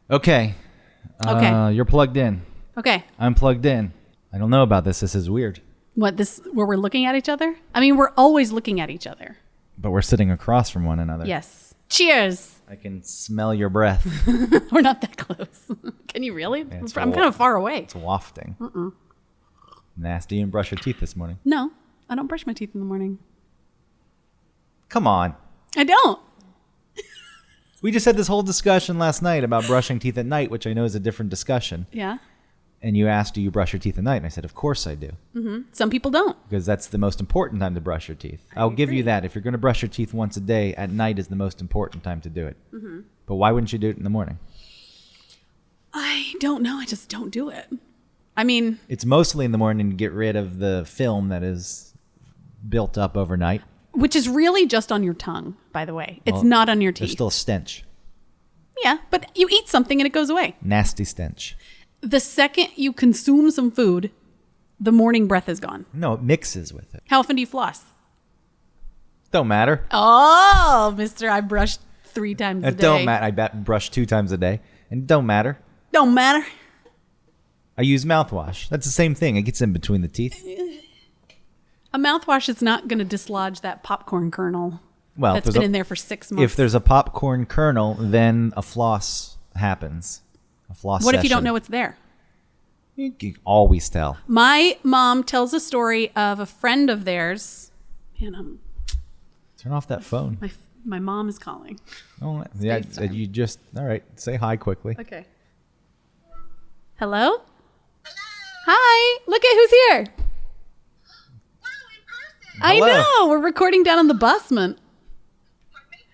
Okay. Okay. You're plugged in. Okay. I'm plugged in. I don't know about this. This is weird. What, where we're looking at each other? I mean, we're always looking at each other. But we're sitting across from one another. Yes. Cheers. I can smell your breath. We're not that close. Can you really? Yeah, I'm kind of far away. It's wafting. Nasty. You didn't brush your teeth this morning. No, I don't brush my teeth in the morning. Come on. I don't. We just had this whole discussion last night about brushing teeth at night, which I know is a different discussion. Yeah. And you asked, do you brush your teeth at night? And I said, of course I do. Some people don't. Because that's the most important time to brush your teeth. I'll give you that. If you're going to brush your teeth once a day, at night is the most important time to do it. But why wouldn't you do it in the morning? I don't know. I just don't do it. I mean, It's mostly in the morning to get rid of the film that is built up overnight. which is really just on your tongue, by the way. It's Well, not on your There's teeth. still a stench. Yeah, but you eat something and it goes away. Nasty stench. The second you consume some food, the morning breath is gone. No, it mixes with it. How often do you floss? Don't matter. Oh, mister, I brushed 3 times a It day. don't matter. I brush 2 times a day. And it don't matter. Don't matter. I use mouthwash. That's the same thing. It gets in between the teeth. A mouthwash is not going to dislodge that popcorn kernel Well, that's been in there for 6 months. If there's a popcorn kernel, then a floss happens. A floss What if you don't session. know it's there? You can always tell. My mom tells a story of a friend of theirs. Man, Turn off that phone. my mom is calling. Oh, yeah, FaceTime. you just, all right, say hi quickly. Okay. Hello? Hi. Look at who's here. I Hello. know. We're recording down in the basement.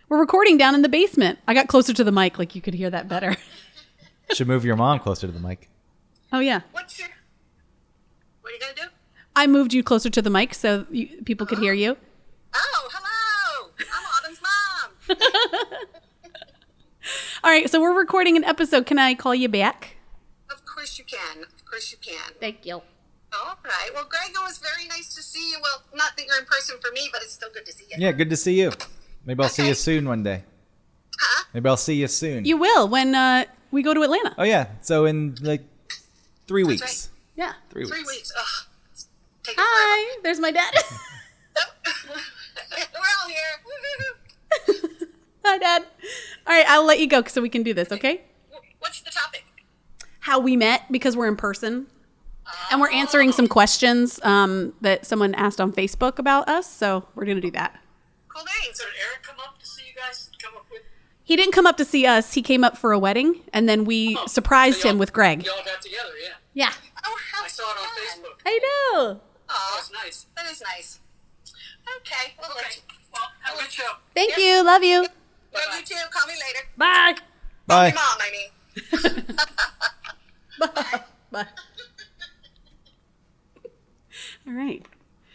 We're recording down in the basement. I got closer to the mic, like you could hear that better. Should move your mom closer to the mic. Oh, yeah. What are you gonna do? I moved you closer to the mic so people could hear you. Oh, hello! I'm Autumn's mom. All right, so we're recording an episode. Can I call you back? Of course you can. Of course you can. Thank you. All right. Well, Greg, it was very nice to see you. Well, not that you're in person for me, but it's still good to see you. Yeah, good to see you. Maybe I'll see Okay. you soon one day. Huh? Maybe I'll see you soon. You will when we go to Atlanta. Oh, yeah. So in like 3 weeks. right. Yeah. 3 3 weeks. weeks. Ugh. It's taking Hi. There's my dad. forever. We're all here. Hi, Dad. All right, I'll let you go so we can do this, okay? What's the topic? How we met because we're in person. And we're answering some questions that someone asked on Facebook about us. So we're going to do that. Cool name. So did Eric come up to see you guys come up with? He didn't come up to see us. He came up for a wedding. And then we surprised him with Greg. Y'all got together, yeah. Yeah. Oh, how I saw it on fun. Facebook. I know. Aw, That's nice. that is nice. Okay. Well, Okay. Well, have a good show. Thank you. Love you. love you too. Call me later. Bye. Bye. Your mom, I mean. Bye. All right.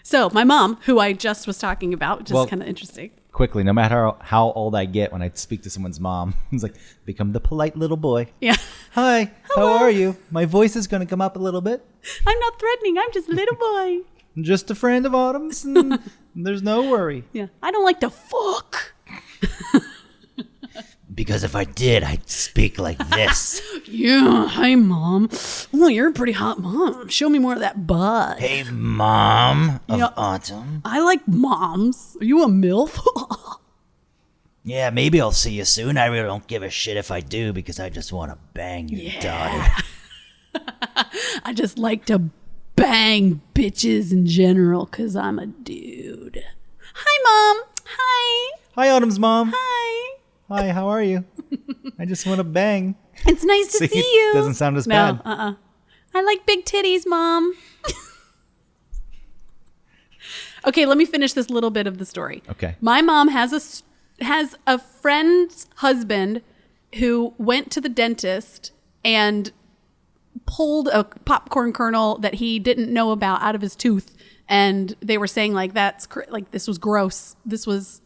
So my mom, who I just was talking about, which is Well- kind of interesting. Quickly, no matter how old I get when I speak to someone's mom, it's like, become the polite little boy. Yeah. Hi, how are you? My voice is going to come up a little bit. I'm not threatening. I'm just a little boy. I'm just a friend of Autumn's, and there's no worry. Yeah. I don't like to fuck. Because if I did, I'd speak like this. Yeah. Hi, Mom. Oh, you're a pretty hot mom. Show me more of that butt. Hey, Mom of Yeah. Autumn. I like moms. Are you a MILF? Yeah, maybe I'll see you soon. I really don't give a shit if I do because I just want to bang your daughter. I just like to bang bitches in general because I'm a dude. Hi, Mom. Hi. Hi, Autumn's mom. Hi. Hi, how are you? I just want to bang. It's nice to see you. Doesn't sound as No, bad. I like big titties, Mom. Okay, let me finish this little bit of the story. Okay. My mom has a friend's husband who went to the dentist and pulled a popcorn kernel that he didn't know about out of his tooth, and they were saying like this was gross. This was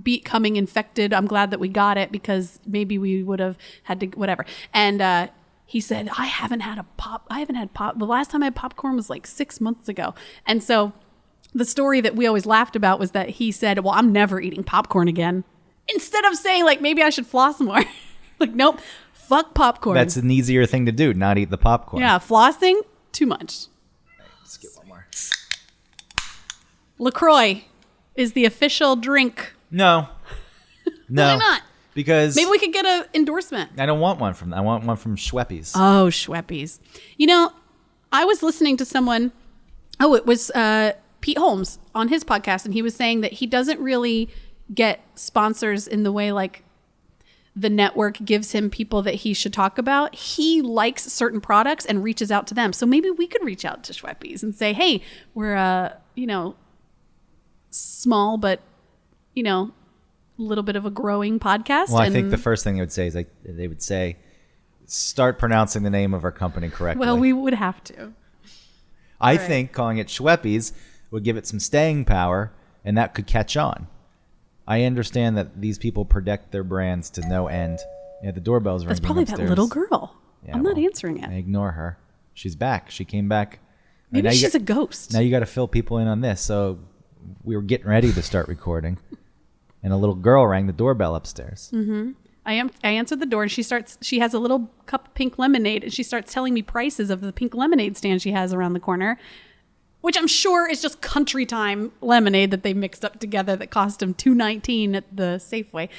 becoming infected. I'm glad that we got it because maybe we would have had to whatever. And he said, I haven't had pop. The last time I had popcorn was like 6 months ago. And so the story that we always laughed about was that he said, well, I'm never eating popcorn again. Instead of saying like, maybe I should floss more. Like, nope, Fuck popcorn. That's an easier thing to do, not eat the popcorn. yeah, flossing, too much. Let's get one more. LaCroix is the official drink. No. No. Why not? Because Maybe we could get an endorsement. I don't want one from I want one from Schweppes. Oh, Schweppes. You know, I was listening to someone, it was Pete Holmes on his podcast, and he was saying that he doesn't really get sponsors in the way like the network gives him people that he should talk about. He likes certain products and reaches out to them. So maybe we could reach out to Schweppes and say, hey, we're, small, but, a little bit of a growing podcast. Well, I think the first thing they would say is they would say, start pronouncing the name of our company correctly. Well, we would have to. I think calling it Schweppes would give it some staying power, and that could catch on. I understand that these people protect their brands to no end. Yeah, the doorbell's ringing That's probably upstairs. that little girl. Yeah, I'm not well, answering it. I ignore her. She's back. She came back. Maybe Now you she's got- a ghost. Now you got to fill people in on this. So we were getting ready to start recording, and a little girl rang the doorbell upstairs. I answered the door, and she has a little cup of pink lemonade, and she starts telling me prices of the pink lemonade stand she has around the corner, which I'm sure is just country time lemonade that they mixed up together that cost them $2.19 at the Safeway.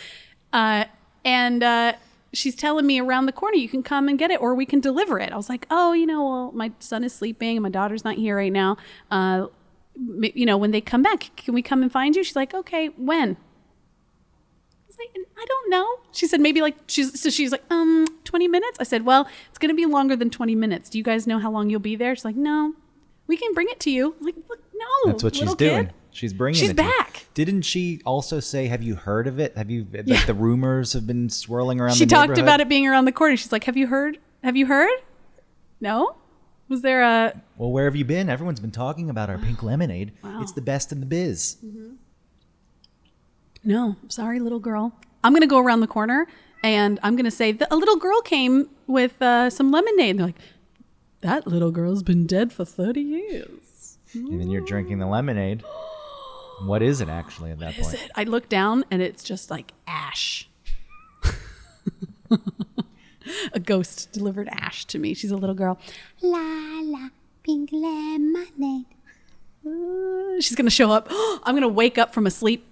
And she's telling me around the corner, you can come and get it, or we can deliver it. I was like, oh, well, my son is sleeping and my daughter's not here right now. When they come back, can we come and find you? She's like, okay, when? I was like, I don't know. She said maybe she's like, 20 minutes? I said, well, it's going to be longer than 20 minutes. Do you guys know how long you'll be there? She's like, no, we can bring it to you. I'm like, look, no. That's what she's little doing. kid. She's bringing She's it to you. back. Didn't she also say, have you heard of it? Have you, like the rumors have been swirling around She the talked neighborhood? about it being around the corner. She's like, have you heard? Have you heard? No? Was there a... Well, where have you been? Everyone's been talking about our pink lemonade. Wow. It's the best in the biz. No, sorry, little girl. I'm going to go around the corner and I'm going to say that a little girl came with some lemonade. And they're like, that little girl's been dead for 30 years. And then you're drinking the lemonade. What is it actually at that Is point? it? I look down and it's just like ash. A ghost delivered ash to me. She's a little girl. La la, pink lemonade. She's going to show up. I'm going to wake up from a sleep.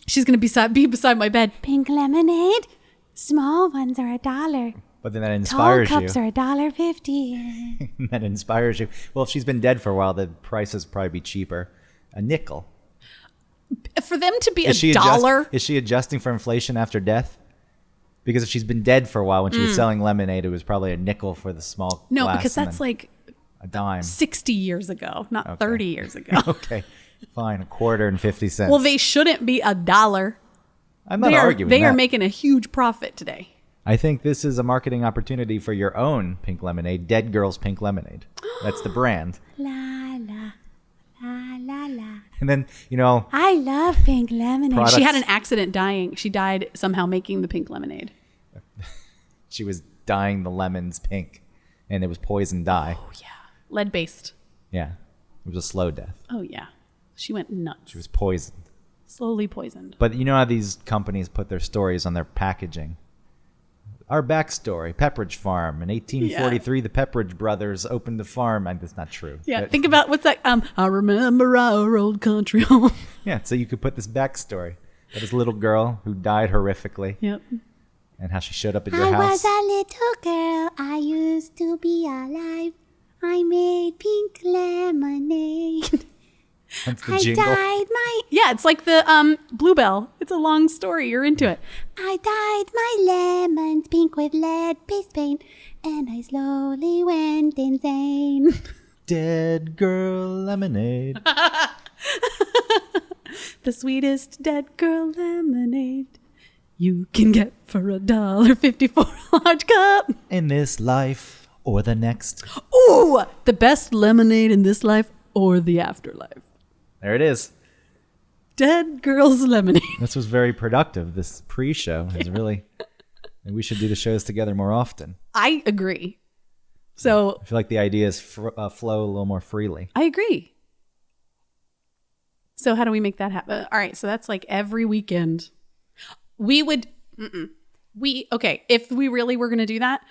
She's going to be beside my bed. Pink lemonade. Small ones are $1. But then that Tall inspires cups you. are $1.50. That inspires you. Well, if she's been dead for a while, the prices probably be cheaper. A nickel. For them to be Is she $1. Is she adjusting for inflation after death? Because if she's been dead for a while, when she was selling lemonade, it was probably a nickel for the small No, glass. because and that's then like a dime. 60 years ago, not Okay. 30 years ago. Okay, fine, $0.25 Well, they shouldn't be $1. I'm not arguing They that. are making a huge profit today. I think this is a marketing opportunity for your own pink lemonade, Dead Girls Pink Lemonade. That's the brand. La la la la la. And then, I love pink lemonade. Products- She had an accident dying. She died somehow making the pink lemonade. she was dyeing the lemons pink, and it was poison dye. Oh yeah, lead based. Yeah, it was a slow death. Oh yeah, she went nuts. She was poisoned. Slowly poisoned. But you know how these companies put their stories on their packaging? Our backstory, Pepperidge Farm. In 1843, the Pepperidge brothers opened a farm. And that's not true. Yeah, But- think about what's that? I remember our old country home. Yeah, so you could put this backstory. That this little girl who died horrifically, Yep. and how she showed up at your house. a little girl, I used to be alive. I made pink lemonade. That's the jingle. Yeah, it's like the Bluebell. It's a long story. You're into it. I dyed my lemons pink with lead-based paint, and I slowly went insane. Dead girl lemonade. The sweetest dead girl lemonade you can get for $1.50 for a large cup. In this life or the next. Ooh, the best lemonade in this life or the afterlife. There it is. Dead girl's lemonade. This was very productive. This pre-show is really. We should do the shows together more often. I agree. So I feel like the ideas flow a little more freely. I agree. So how do we make that happen? All right, so that's like every weekend. We would if we really were going to do that,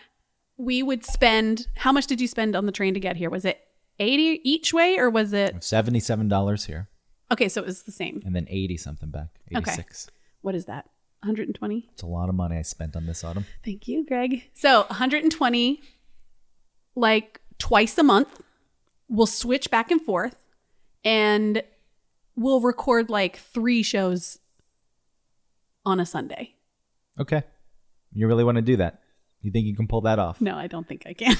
we would spend, how much did you spend on the train to get here? Was it 80 each way or was it? $77 here, Okay, so it was the same. and then 80 something back. 86. What is that? 120? It's a lot of money I spent on this autumn. Thank you, Greg. So 120, like twice a month. We'll switch back and forth and we'll record like 3 shows on a Sunday. Okay. You really want to do that? You think you can pull that off? No, I don't think I can,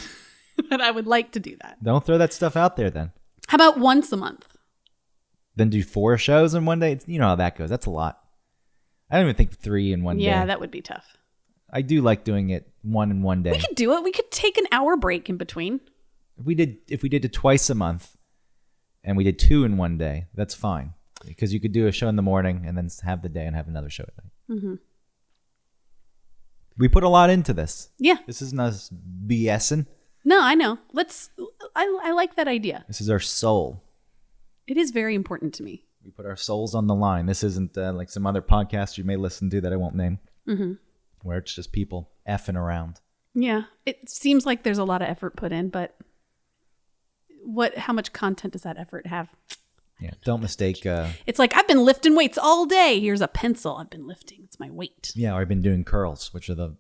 but I would like to do that. Don't throw that stuff out there then. How about once a month? Then do 4 shows in one day? You know how that goes. That's a lot. I don't even think 3 in one day. Yeah, that would be tough. I do like doing it 1 in one day. We could do it. We could take an hour break in between. If we did it twice a month and we did 2 in one day, that's fine. Because you could do a show in the morning and then have the day and have another show at night. Mm-hmm. We put a lot into this. Yeah. This isn't us BSing. No, I know. I like that idea. This is our soul. It is very important to me. We put our souls on the line. This isn't like some other podcast you may listen to that I won't name, where it's just people effing around. Yeah. It seems like there's a lot of effort put in, but how much content does that effort have? Yeah, don't mistake. It's like, I've been lifting weights all day. Here's a pencil. I've been lifting. It's my weight. Yeah, or I've been doing curls, which are the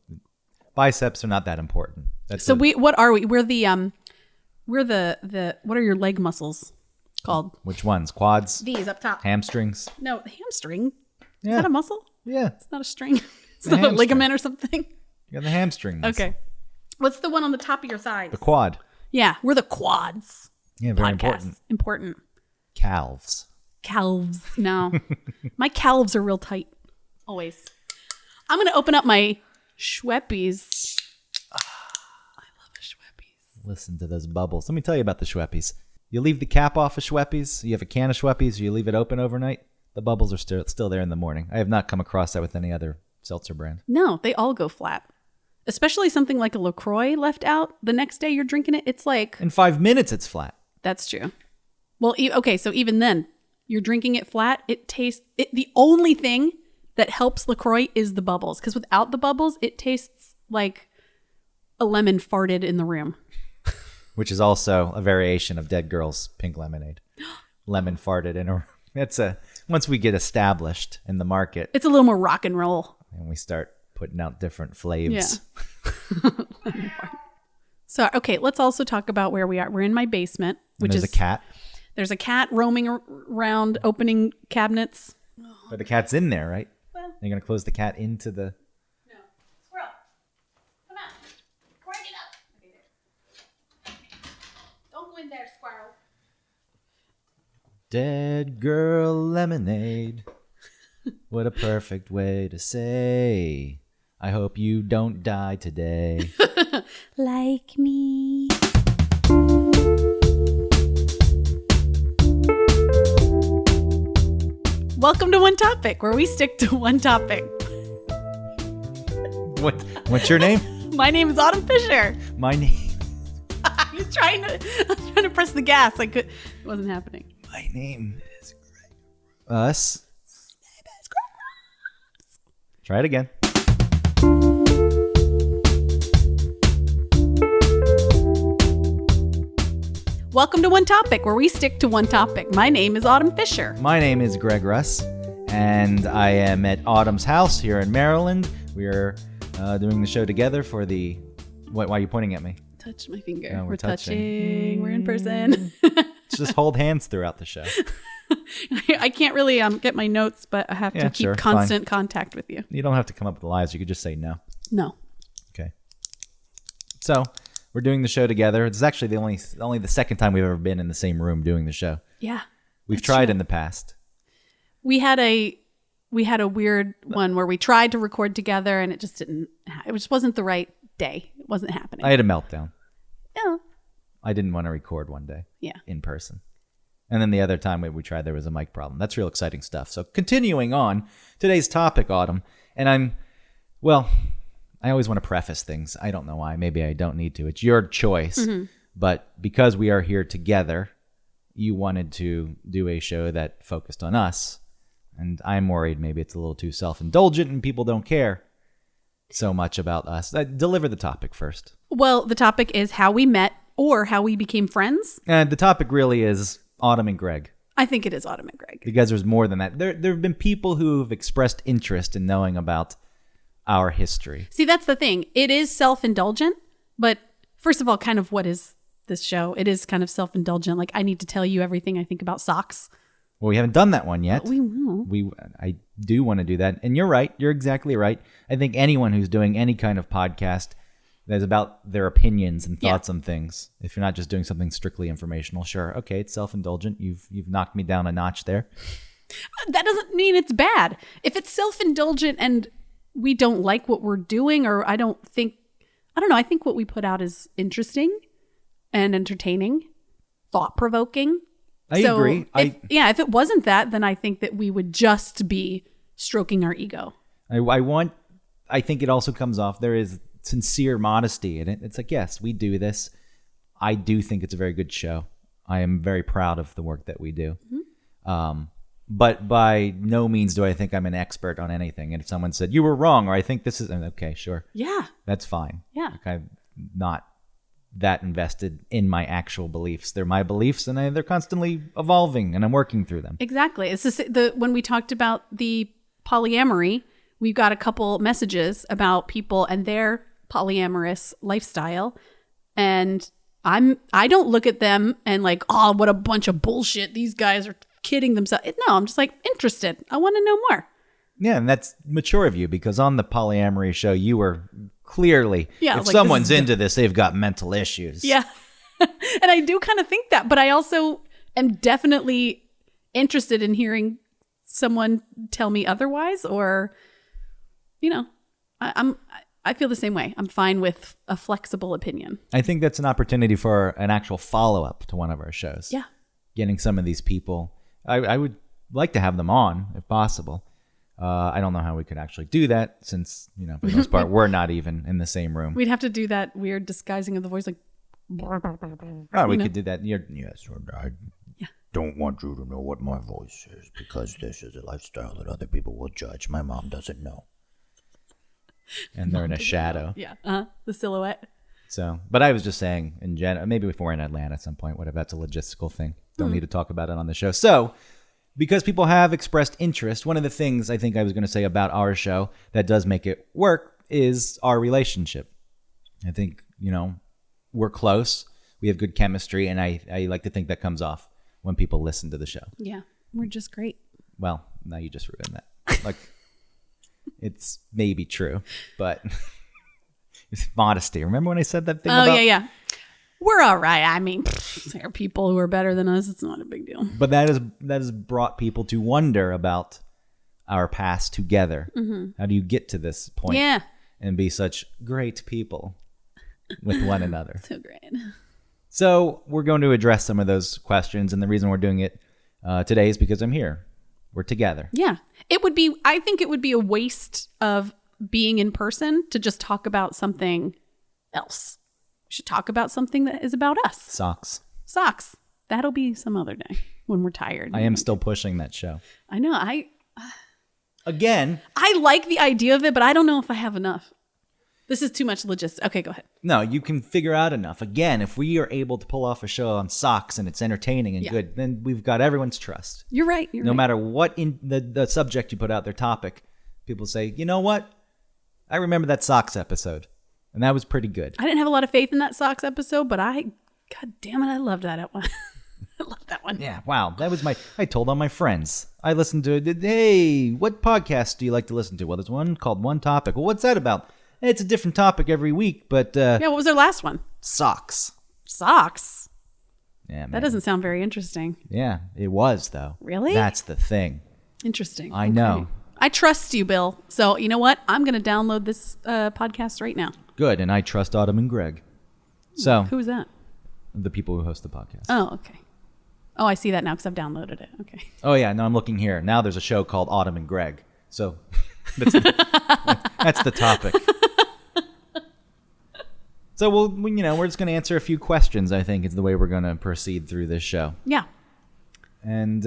biceps are not that important. That's So what are we? We're the what are your leg muscles called? which ones? Quads, These up top. hamstrings. No, hamstring. Yeah, Is that a muscle? yeah. It's not a string. It's The not a hamstring. ligament or something. You got the hamstring. muscle. Okay. What's the one on the top of your thighs? The quad. Yeah, we're the quads. Yeah, very Podcast. Important. Calves. Calves. No. My calves are real tight. Always. I'm going to open up my Schweppies. I love a Schweppies. Listen to those bubbles. Let me tell you about the Schweppies. You leave the cap off of Schweppies. You have a can of Schweppies. You leave it open overnight. The bubbles are still there in the morning. I have not come across that with any other seltzer brand. No, they all go flat. Especially something like a LaCroix left out. The next day you're drinking it. It's like, In 5 minutes, it's flat. that's true. Well, okay, so even then, you're drinking it flat. It tastes, the only thing that helps LaCroix is the bubbles. Because without the bubbles, it tastes like a lemon farted in the room. Which is also a variation of Dead Girl's Pink Lemonade. Lemon farted in a... Once we get established in the market It's a little more rock and roll. and we start putting out different flavors. Yeah. So, okay, let's also talk about where we are. We're in my basement, And which there's is a cat. There's a cat roaming around, opening cabinets. But the cat's in there, right? Well- You're going to close the cat into the... No. Squirrel. Come on. Squirrel, get up. Okay, there. Don't go in there, squirrel. Dead Girl Lemonade. What a perfect way to say, I hope you don't die today. Like me. Welcome to One Topic, where we stick to one topic. What's your name? My name is Autumn Fisher. My name... I was trying to press the gas. It wasn't happening. My name is Greg. Us? Try it again. Welcome to One Topic, where we stick to one topic. My name is Autumn Fisher. My name is Greg Russ, and I am at Autumn's house here in Maryland. We are doing the show together for the... Why are you pointing at me? Touch my finger. No, we're we're touching. touching. We're in person. Just hold hands throughout the show. I can't really get my notes, but I have Yeah, to keep sure, constant contact with you. You don't have to come up with lies. You could just say no. No. Okay. So we're doing the show together. It's actually the only the second time we've ever been in the same room doing the show. Yeah. We've That's tried true. in the past. We had a weird one where we tried to record together and it just didn't. It just wasn't the right day. It wasn't happening. I had a meltdown. Yeah. I didn't want to record one day. Yeah. In person. And then the other time we tried, there was a mic problem. That's real exciting stuff. So continuing on, today's topic, Autumn, and I always want to preface things. I don't know why. Maybe I don't need to. It's your choice. Mm-hmm. But because we are here together, you wanted to do a show that focused on us. And I'm worried maybe it's a little too self-indulgent and people don't care. so much about us. Deliver the topic first. Well, the topic is how we met or how we became friends. And the topic really is Autumn and Greg. I think it is Autumn and Greg. Because there's more than that. There have been people who have expressed interest in knowing about our history. See, that's the thing. It is self-indulgent, but first of all, kind of what is this show? It is kind of self-indulgent. Like, I need to tell you everything I think about socks. Well, we haven't done that one yet. But we will. I do want to do that. And you're right. You're exactly right. I think anyone who's doing any kind of podcast that's about their opinions and thoughts on things, if you're not just doing something strictly informational, sure, okay, it's self-indulgent. You've knocked me down a notch there. That doesn't mean it's bad. If it's self-indulgent and we don't like what we're doing, or I don't know, I think what we put out is interesting and entertaining, thought-provoking. I agree. If it wasn't that, then I think that we would just be stroking our ego. I think it also comes off, there is sincere modesty in it. It's like, yes, we do this. I do think it's a very good show. I am very proud of the work that we do. Mm-hmm. But by no means do I think I'm an expert on anything. And if someone said, you were wrong, or I think this is, okay, sure. Yeah. That's fine. Yeah. Like, I'm not that invested in my actual beliefs. They're my beliefs, and they're constantly evolving, and I'm working through them. Exactly. It's just when we talked about the polyamory, we've got a couple messages about people and their polyamorous lifestyle, and I don't look at them and like, oh, what a bunch of bullshit, these guys are kidding themselves. No, I'm just like interested. I want to know more. Yeah, and that's mature of you, because on the polyamory show, you were clearly, if like, someone's into this, they've got mental issues. Yeah. And I do kind of think that, but I also am definitely interested in hearing someone tell me otherwise, or, I feel the same way. I'm fine with a flexible opinion. I think that's an opportunity for an actual follow-up to one of our shows. Yeah. Getting some of these people. I would like to have them on, if possible. I don't know how we could actually do that, since, for the most part, we're not even in the same room. We'd have to do that weird disguising of the voice, like... Oh, we could do that. Yes, I don't want you to know what my voice is, because this is a lifestyle that other people will judge. My mom doesn't know. And they're in a shadow. Yeah, the silhouette. So, but I was just saying, in general, maybe if we're in Atlanta at some point, whatever, that's a logistical thing. Don't need to talk about it on the show. So, because people have expressed interest, one of the things I think I was going to say about our show that does make it work is our relationship. I think, we're close. We have good chemistry, and I like to think that comes off when people listen to the show. Yeah, we're just great. Well, now you just ruined that. Like, it's maybe true, but it's modesty. Remember when I said that thing about... yeah. We're all right. I mean, there are people who are better than us. It's not a big deal. But that has brought people to wonder about our past together. Mm-hmm. How do you get to this point? Yeah. And be such great people with one another? So great. So we're going to address some of those questions, and the reason we're doing it today is because I'm here. We're together. Yeah. I think it would be a waste of being in person to just talk about something else. We should talk about something that is about us. Socks. That'll be some other day when we're tired. I am still pushing that show. I know. Again. I like the idea of it, but I don't know if I have enough. This is too much logistics. Okay, go ahead. No, you can figure out enough. Again, if we are able to pull off a show on socks and it's entertaining and good, then we've got everyone's trust. You're right. No matter what in the subject you put out, their topic, people say, you know what? I remember that socks episode. And that was pretty good. I didn't have a lot of faith in that socks episode, but God damn it, I loved that one. I loved that one. Yeah, wow. That was I told all my friends. I listened to it. Hey, what podcast do you like to listen to? Well, there's one called One Topic. Well, what's that about? It's a different topic every week, but... yeah, what was their last one? Socks. Socks? Yeah, man. That doesn't sound very interesting. Yeah, it was, though. Really? That's the thing. Interesting. I know. I trust you, Bill. So, you know what? I'm going to download this podcast right now. Good, and I trust Autumn and Greg. So... Who's that? The people who host the podcast. Oh, okay. Oh, I see that now because I've downloaded it. Okay. Oh, yeah. No, I'm looking here. Now there's a show called Autumn and Greg. So that's the topic. So we're just going to answer a few questions, I think, is the way we're going to proceed through this show. Yeah. And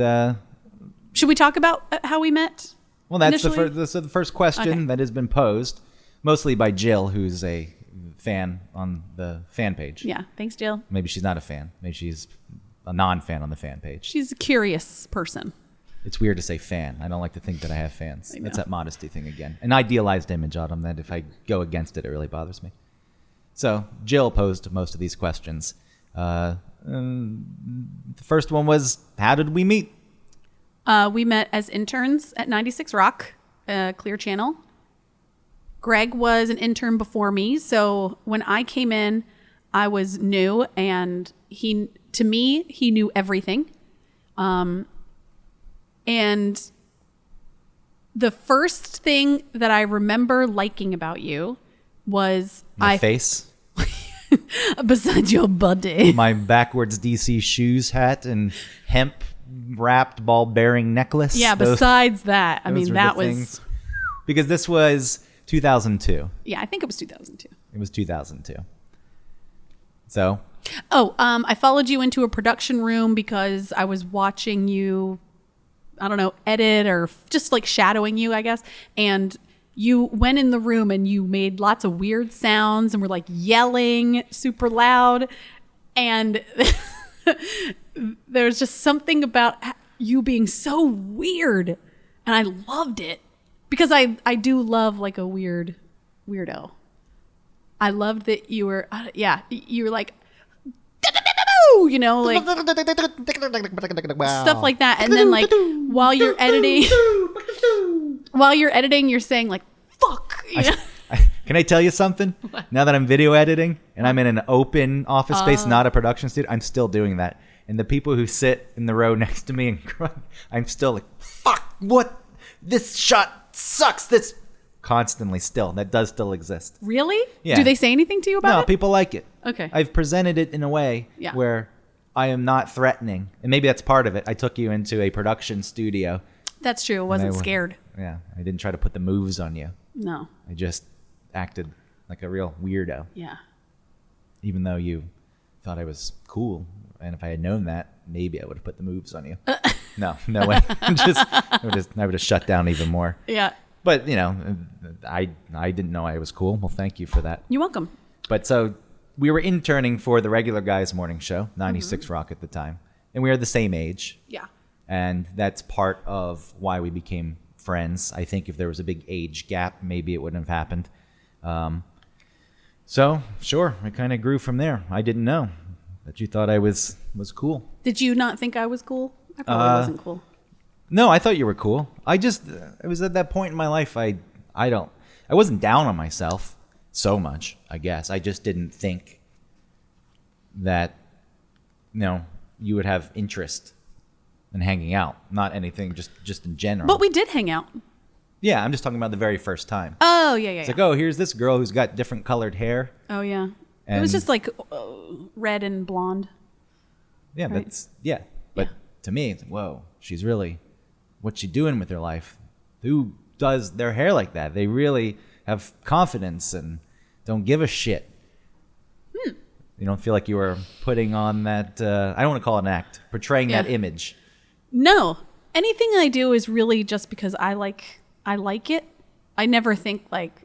should we talk about how we met? Well, that's initially? the first question that has been posed Mostly by Jill, who's a fan on the fan page. Yeah. Thanks, Jill. Maybe she's not a fan. Maybe she's a non-fan on the fan page. She's a curious person. It's weird to say fan. I don't like to think that I have fans. know. That's that modesty thing again. An idealized image, Autumn, that if I go against it, it really bothers me. So Jill posed most of these questions. The first one was, how did we meet? We met as interns at 96 Rock, Clear Channel. Greg was an intern before me, so when I came in, I was new, and he knew everything. And the first thing that I remember liking about you was My face, besides your body. my backwards DC shoes hat, and hemp wrapped ball bearing necklace. Yeah, Those- besides that, I those mean, were that the was, things. Because this was 2002. yeah, I think it was 2002. It was 2002. So, Oh, I followed you into a production room because I was watching you, I don't know, edit or just like shadowing you, I guess. And you went in the room and you made lots of weird sounds and were like yelling super loud. And there's just something about you being so weird. And I loved it because I do love like a weirdo. I loved that you were, you were like, you know, like stuff like that. And then like while you're editing, you're saying like, fuck. You know? can I tell you something? Now that I'm video editing and I'm in an open office space, not a production studio, I'm still doing that. And the people who sit in the row next to me and cry, I'm still like, fuck, what? This shot sucks. This constantly still. That does still exist. Really? Yeah. Do they say anything to you about No, it? people like it. Okay. I've presented it in a way Yeah. where I am not threatening. And maybe that's part of it. I took you into a production studio. That's true. I wasn't scared. Yeah. I didn't try to put the moves on you. No. I just acted like a real weirdo, Yeah. even though you thought I was cool. And if I had known that, maybe I would have put the moves on you. No way. I would have shut down even more. Yeah. But, you know, I didn't know I was cool. Well, thank you for that. You're welcome. But so we were interning for the regular Guys Morning Show, 96 Rock at the time. And we were the same age. Yeah. And that's part of why we became friends. I think if there was a big age gap, maybe it wouldn't have happened. So, sure, it kind of grew from there. I didn't know that you thought I was cool. Did you not think I was cool? I probably wasn't cool. No, I thought you were cool. It was at that point in my life, I wasn't down on myself so much, I guess. I just didn't think that, you know, you would have interest in hanging out. Not anything, just in general. But we did hang out. Yeah, I'm just talking about the very first time. Oh, yeah, yeah, It's yeah. like, oh, here's this girl who's got different colored hair. Oh, yeah. It And- was just like red and blonde. Yeah, Right. yeah. But Yeah. to me, it's like, whoa, she's really, what's she doing with her life? Who does their hair like that? They really have confidence and don't give a shit. You don't feel like you were putting on that, I don't want to call it an act, portraying that Yeah. image. No. Anything I do is really just because I like it. I never think like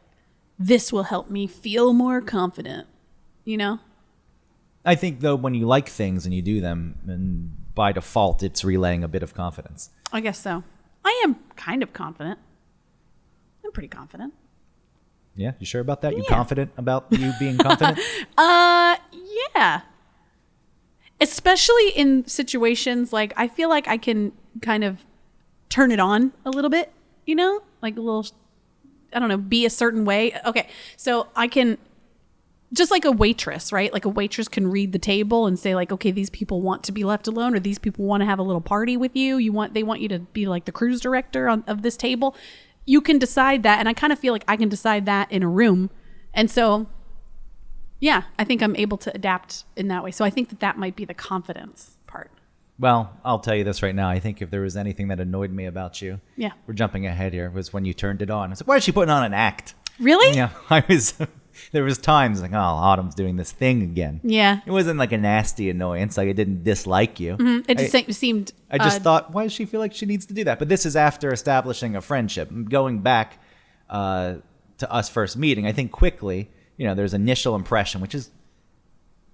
this will help me feel more confident, you know? I think, though, when you like things and you do them, and by default, it's relaying a bit of confidence. I guess so. I am kind of confident. I'm pretty confident. Yeah, you sure about that? You Yeah. confident about you being confident? Yeah. Especially in situations like I feel like I can kind of turn it on a little bit, you know? Like a little, I don't know, be a certain way. Okay. So I can, just like a waitress, right? Like a waitress can read the table and say like, okay, these people want to be left alone or these people want to have a little party with you. They want you to be like the cruise director of this table. You can decide that. And I kind of feel like I can decide that in a room. And so, yeah, I think I'm able to adapt in that way. So I think that might be the confidence part. Well, I'll tell you this right now. I think if there was anything that annoyed me about you, Yeah. we're jumping ahead here, was when you turned it on. I was like, why is she putting on an act? Really? Yeah, there was times like, oh, Autumn's doing this thing again. Yeah. It wasn't like a nasty annoyance. Like I didn't dislike you. It just seemed. I just thought, why does she feel like she needs to do that? But this is after establishing a friendship. Going back to to us first meeting, I think quickly, there's initial impression, which is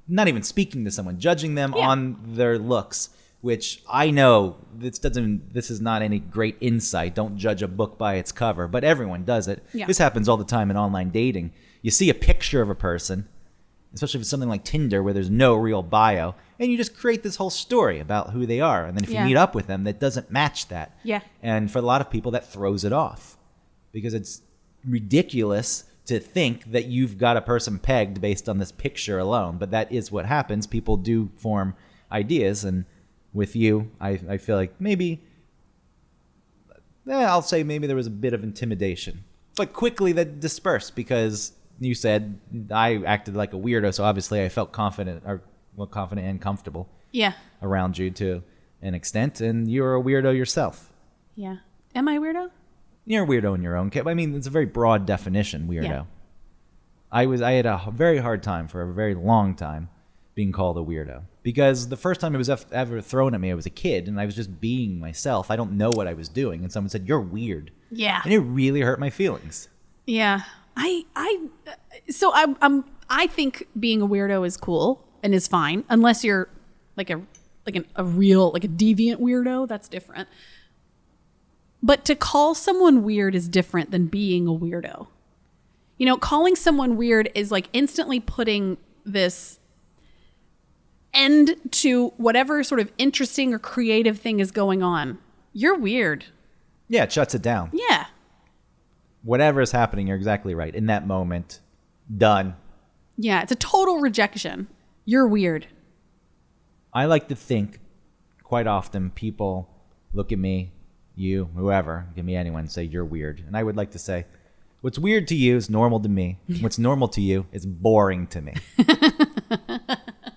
not even speaking to someone, judging them on their looks, which I know this is not any great insight. Don't judge a book by its cover, but everyone does it. Yeah. This happens all the time in online dating. You see a picture of a person, especially if it's something like Tinder where there's no real bio, and you just create this whole story about who they are. And then if you meet up with them, that doesn't match that. Yeah. And for a lot of people, that throws it off because it's ridiculous to think that you've got a person pegged based on this picture alone. But that is what happens. People do form ideas. And with you, I feel like maybe, I'll say maybe there was a bit of intimidation. But quickly that dispersed because you said I acted like a weirdo. So obviously I felt confident and comfortable around you to an extent. And you're a weirdo yourself. Yeah. Am I a weirdo? You're a weirdo in your own case. I mean, it's a very broad definition, weirdo. Yeah. I had a very hard time for a very long time being called a weirdo because the first time it was ever thrown at me, I was a kid and I was just being myself. I don't know what I was doing, and someone said, "You're weird." Yeah. And it really hurt my feelings. Yeah. I think being a weirdo is cool and is fine unless you're like a real, like a deviant weirdo. That's different. But to call someone weird is different than being a weirdo. Calling someone weird is like instantly putting this end to whatever sort of interesting or creative thing is going on. You're weird. Yeah, it shuts it down. Yeah. Whatever is happening, you're exactly right. In that moment, done. Yeah, it's a total rejection. You're weird. I like to think quite often people look at me, you, whoever, give me anyone, say you're weird. And I would like to say, what's weird to you is normal to me. What's normal to you is boring to me.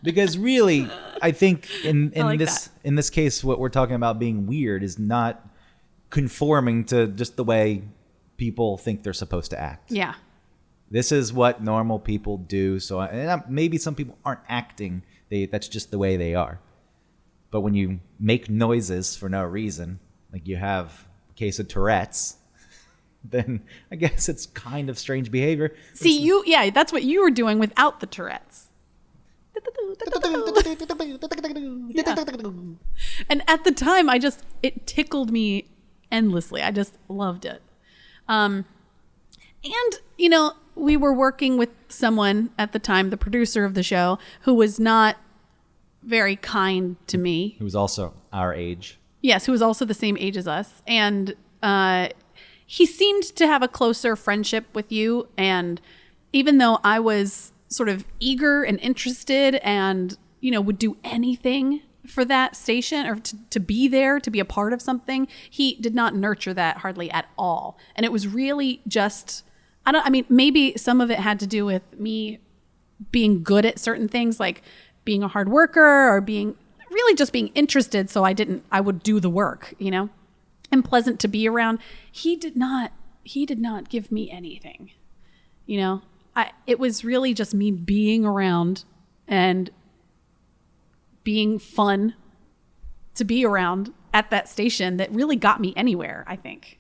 Because really, I think in this case, what we're talking about being weird is not conforming to just the way people think they're supposed to act. Yeah. This is what normal people do. So maybe some people aren't acting. That's just the way they are. But when you make noises for no reason, like you have a case of Tourette's, then I guess it's kind of strange behavior. See, that's what you were doing without the Tourette's. Yeah. And at the time, it tickled me endlessly. I just loved it. And, we were working with someone at the time, the producer of the show, who was not very kind to me. Who was also our age. Yes, who was also the same age as us. And he seemed to have a closer friendship with you. And even though I was sort of eager and interested and, would do anything for that station or to be there, to be a part of something, he did not nurture that hardly at all. And it was really just, maybe some of it had to do with me being good at certain things, like being a hard worker or being just interested. So I would do the work, and pleasant to be around. He did not give me anything, it was really just me being around and being fun to be around at that station that really got me anywhere, I think.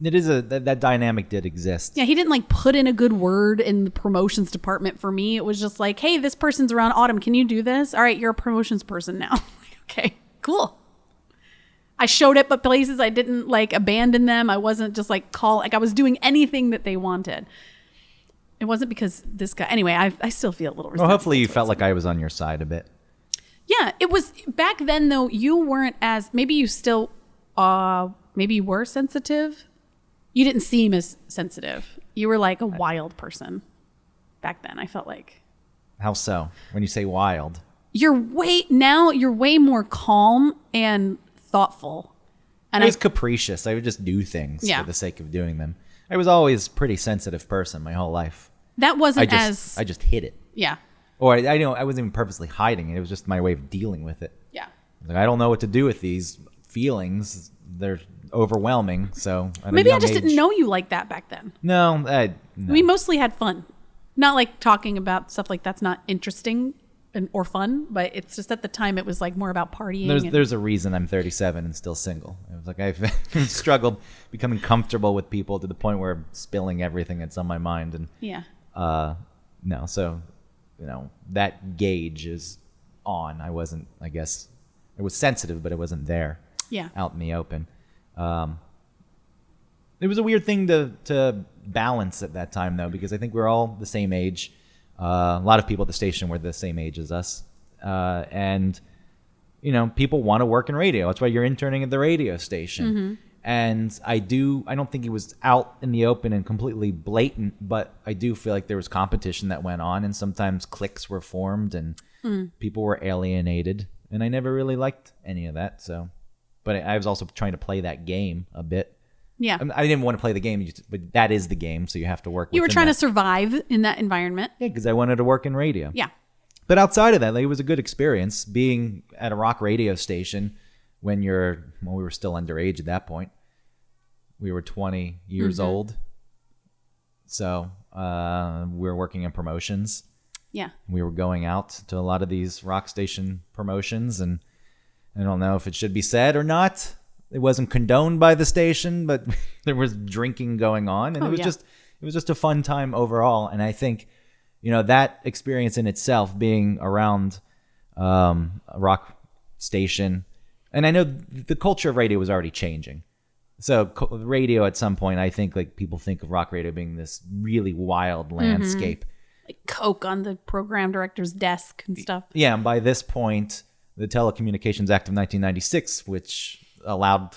It is that dynamic did exist. Yeah, he didn't put in a good word in the promotions department for me. It was just like, hey, this person's around Autumn. Can you do this? All right, you're a promotions person now. Okay, cool. I showed up at places. I didn't abandon them. I wasn't just I was doing anything that they wanted. It wasn't because this guy. Anyway, I still feel a little resentful. Well, hopefully you felt like I was on your side a bit. Yeah, it was back then though. You weren't as, maybe you still, maybe you were sensitive. You didn't seem as sensitive. You were like a wild person back then. I felt like. How so? When you say wild, you're way more calm and thoughtful. And I was capricious. I would just do things for the sake of doing them. I was always a pretty sensitive person my whole life. That wasn't I just hid it. Yeah. Or I wasn't even purposely hiding it. It was just my way of dealing with it. Yeah. I don't know what to do with these feelings. They're overwhelming. So maybe I just didn't know you like that back then. No. We mostly had fun. Not talking about stuff that's not interesting or fun, but it's just at the time it was like more about partying. There's a reason I'm 37 and still single. It was like I've struggled becoming comfortable with people to the point where I'm spilling everything that's on my mind. And yeah. no, so that gauge is on. I wasn't, I guess, it was sensitive, but it wasn't there. Yeah. Out in the open. It was a weird thing to balance at that time, though, because I think we're all the same age. A lot of people at the station were the same age as us. And, people want to work in radio. That's why you're interning at the radio station. And I don't think it was out in the open and completely blatant, but I do feel like there was competition that went on, and sometimes cliques were formed and people were alienated. And I never really liked any of that. So, but I was also trying to play that game a bit. Yeah. I didn't want to play the game, but that is the game, so you have to work. You were within trying that. to survive in that environment. Yeah, because I wanted to work in radio. Yeah. But outside of that, it was a good experience being at a rock radio station when we were still underage at that point. We were 20 years old. So we were working in promotions. Yeah. We were going out to a lot of these rock station promotions, and I don't know if it should be said or not. It wasn't condoned by the station, but there was drinking going on, and it was just a fun time overall. And I think, that experience in itself, being around a rock station, and I know the culture of radio was already changing. So radio at some point, I think like people think of rock radio being this really wild landscape. Like Coke on the program director's desk and stuff. Yeah, and by this point, the Telecommunications Act of 1996, which allowed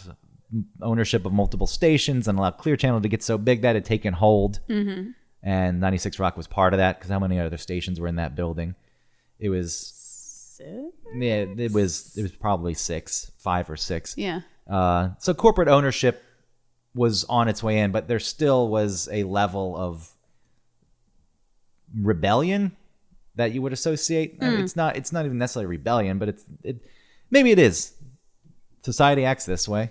ownership of multiple stations and allowed Clear Channel to get so big that it had taken hold. And 96 Rock was part of that, because how many other stations were in that building? It was 6? Yeah, it was probably 5 or 6. Yeah. So corporate ownership was on its way in, but there still was a level of rebellion that you would associate. I mean, it's not even necessarily rebellion, but maybe it is. Society acts this way.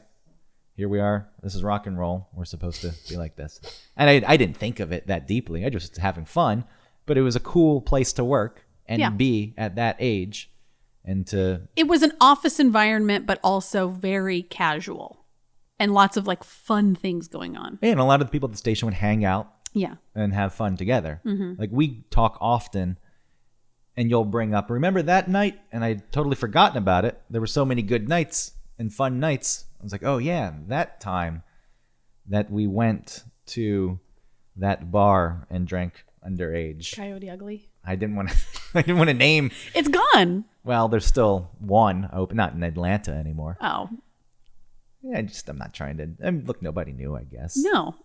Here we are. This is rock and roll. We're supposed to be like this. And I didn't think of it that deeply. I just was having fun, but it was a cool place to work and be at that age. It was an office environment, but also very casual and lots of like fun things going on. And a lot of the people at the station would hang out and have fun together. Like we talk often, and you'll bring up, remember that night? And I'd totally forgotten about it. There were so many good nights and fun nights. I was like, oh yeah, that time that we went to that bar and drank underage. Coyote Ugly. I didn't want to name. It's gone. Well, there's still one open, not in Atlanta anymore. Oh. Yeah, I'm not trying to. Look, nobody knew, I guess. No.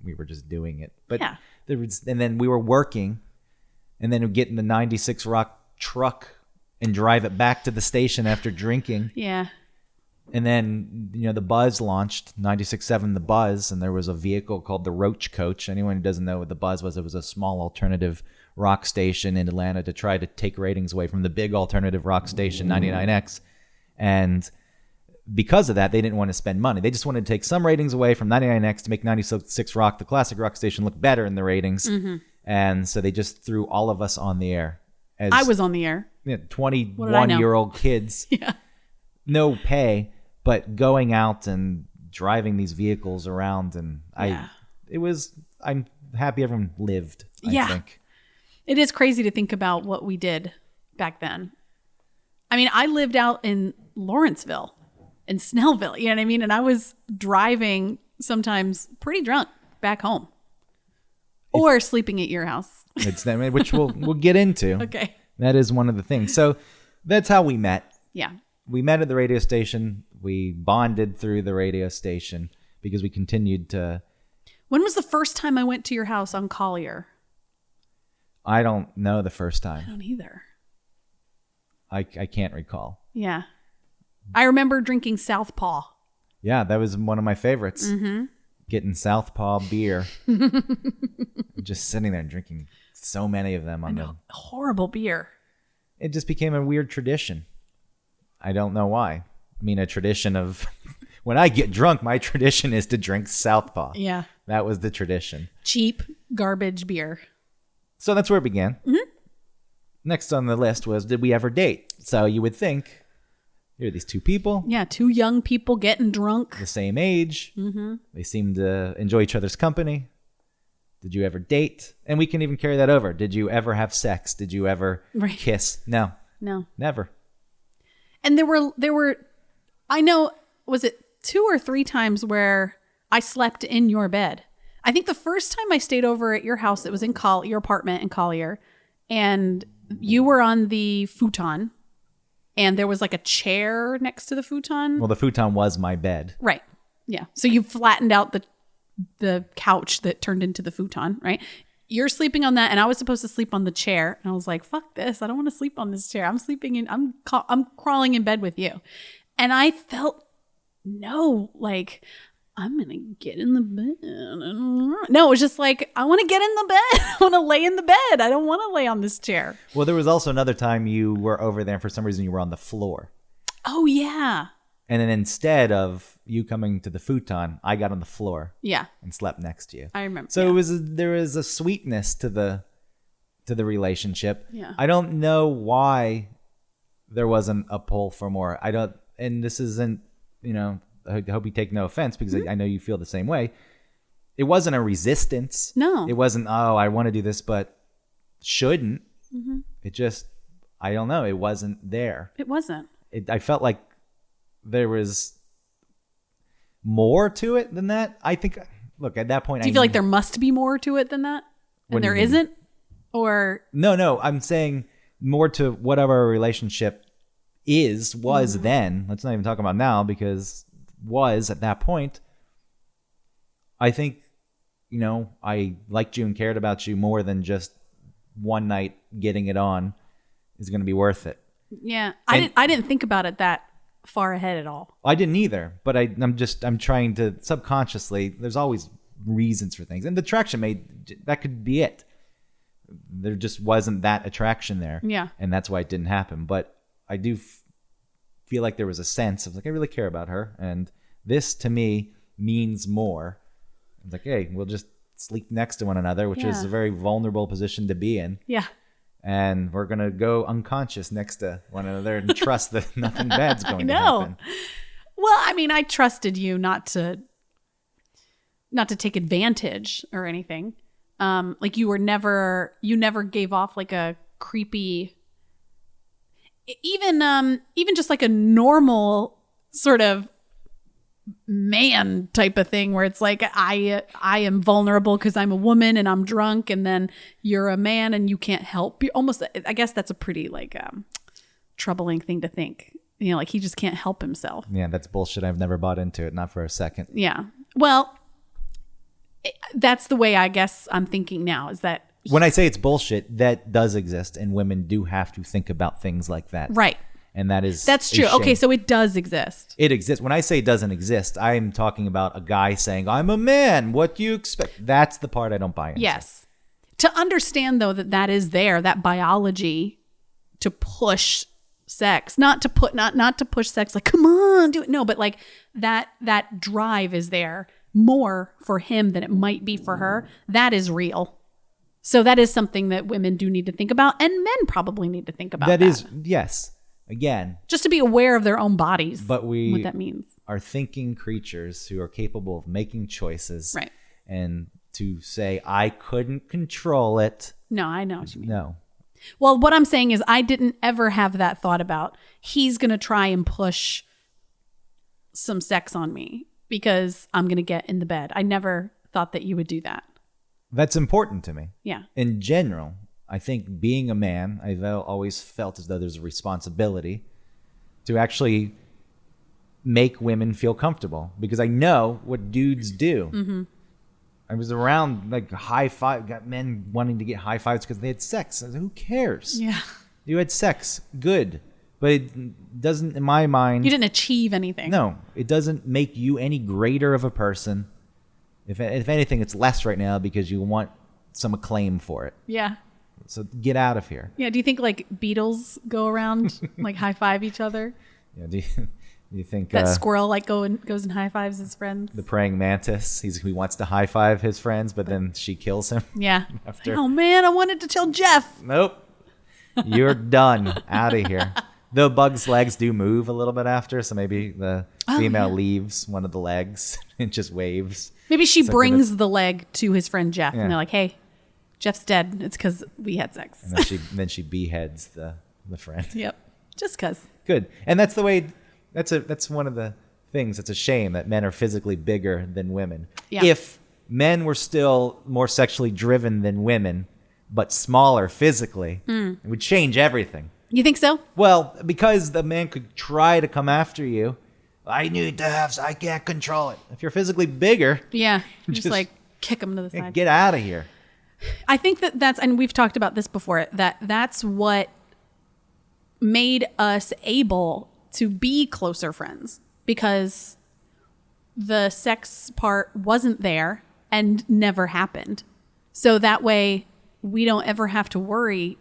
We were just doing it. But yeah. And then we were working, and then we'd get in the 96 Rock truck and drive it back to the station after drinking. Yeah. And then, the Buzz launched, 96.7 The Buzz, and there was a vehicle called the Roach Coach. Anyone who doesn't know what the Buzz was, it was a small alternative rock station in Atlanta to try to take ratings away from the big alternative rock station, 99X. And because of that, they didn't want to spend money. They just wanted to take some ratings away from 99X to make 96 Rock, the classic rock station, look better in the ratings. And so they just threw all of us on the air. I was on the air. 21-year-old kids. Yeah. No pay, but going out and driving these vehicles around. And I'm happy everyone lived, I think. It is crazy to think about what we did back then. I mean, I lived out in Lawrenceville, in Snellville, you know what I mean? And I was driving sometimes pretty drunk back home. Or sleeping at your house. Which we'll get into. Okay. That is one of the things. So that's how we met. Yeah. We met at the radio station. We bonded through the radio station because we continued to... When was the first time I went to your house on Collier? I don't know the first time. I don't either. I can't recall. Yeah. I remember drinking Southpaw. Yeah, that was one of my favorites. Getting Southpaw beer. Just sitting there and drinking so many of them. Horrible beer. It just became a weird tradition. I don't know why. I mean, a tradition of... When I get drunk, my tradition is to drink Southpaw. Yeah. That was the tradition. Cheap, garbage beer. So that's where it began. next on the list was, did we ever date? So you would think, here are these two people, Yeah, two young people getting drunk. the same age. Mm-hmm. They seem to enjoy each other's company. Did you ever date? And we can even carry that over. Did you ever have sex? Did you ever Right. kiss? No, No. never. And there were I know, was it 2 or 3 times where I slept in your bed? I think the first time I stayed over at your house, it was in your apartment in Collier, and you were on the futon, and there was like a chair next to the futon. Well, the futon was my bed. Right. Yeah. So you flattened out the couch that turned into the futon, right? You're sleeping on that, and I was supposed to sleep on the chair, and I was like, "Fuck this! I don't want to sleep on this chair. I'm sleeping in. I'm crawling in bed with you," and I felt like I'm gonna get in the bed. No, it was just like I want to get in the bed. I want to lay in the bed. I don't want to lay on this chair. Well, there was also another time you were over there, and for some reason you were on the floor. Oh yeah, And then instead of you coming to the futon, I got on the floor yeah. and slept next to you. I remember. So yeah. there was a sweetness to the relationship. Yeah. I don't know why there wasn't a pull for more. I don't, and this isn't, I hope you take no offense because I know you feel the same way. It wasn't a resistance. No. It wasn't, oh, I want to do this, but shouldn't. Mm-hmm. It just, I don't know. It wasn't there. It wasn't. I felt like there was more to it than that. I think, look, at that point, Do you feel like there must be more to it than that? What And do you there mean? isn't? Or No, I'm saying more to whatever our relationship was then. Let's not even talk about now because was at that point. I think, I liked you and cared about you more than just one night getting it on is going to be worth it. yeah, And- I didn't think about it that far ahead at all. I didn't either, but I'm trying to subconsciously, there's always reasons for things. And the attraction that could be it. There just wasn't that attraction there. Yeah. And that's why it didn't happen. But I do feel like there was a sense of like, I really care about her. And this to me means more. It's like, hey, we'll just sleep next to one another, which is Yeah. a very vulnerable position to be in. Yeah. And we're going to go unconscious next to one another and trust that nothing bad's going to know. happen. Well, I mean, I trusted you not to take advantage or anything. Like you never gave off like a creepy, even just like a normal sort of man type of thing where it's like I am vulnerable because I'm a woman and I'm drunk, and then you're a man and you can't help. You almost, I guess that's a pretty like troubling thing to think. Like he just can't help himself. Yeah, that's bullshit. I've never bought into it, not for a second. Yeah. Well, that's the way I guess I'm thinking now is that When I say it's bullshit, that does exist, and women do have to think about things like that. right. And that's That's true. a shame. Okay, so it does exist. It exists. When I say it doesn't exist, I'm talking about a guy saying, I'm a man. What do you expect? That's the part I don't buy into. Yes. To understand though that is there, that biology to push sex, not to push sex like come on, do it. No, but like that drive is there more for him than it might be for her. That is real. So that is something that women do need to think about, and men probably need to think about. That is, yes. Again, just to be aware of their own bodies. But we what that means. are thinking creatures who are capable of making choices. Right. And to say, I couldn't control it. No, I know what you mean. No. Well, what I'm saying is I didn't ever have that thought about he's going to try and push some sex on me because I'm going to get in the bed. I never thought that you would do that. That's important to me. Yeah. In general, I think being a man, I've always felt as though there's a responsibility to actually make women feel comfortable because I know what dudes do. Mm-hmm. I was around like high five, got men wanting to get high fives because they had sex. I was like, who cares? Yeah. You had sex, good. But it doesn't, in my mind, You didn't achieve anything. no, it doesn't make you any greater of a person. If anything, it's less right now because you want some acclaim for it. Yeah. So get out of here. Yeah. Do you think like Beatles go around like high five each other? Yeah, do you think That squirrel like goes and high fives his friends? the praying mantis, he wants to high five his friends, but then she kills him? Yeah. After- Oh man, I wanted to tell Jeff. Nope. You're done. Out of here. The bug's legs do move a little bit after, so maybe the female leaves one of the legs and just waves. Maybe she So brings the leg to his friend Jeff, Yeah. and they're like, "Hey, Jeff's dead. It's because we had sex." And then she beheads the friend. Yep, just because. Good. And that's the way. That's one of the things. It's a shame that men are physically bigger than women. Yeah. If men were still more sexually driven than women, but smaller physically, it would change everything. You think so? Well, because the man could try to come after you. I need to have. I can't control it. If you're physically bigger, Yeah, just, Just- like kick him to the side. get out of here. I think that's, and we've talked about this before, that's what made us able to be closer friends, because the sex part wasn't there and never happened. So that way we don't ever have to worry.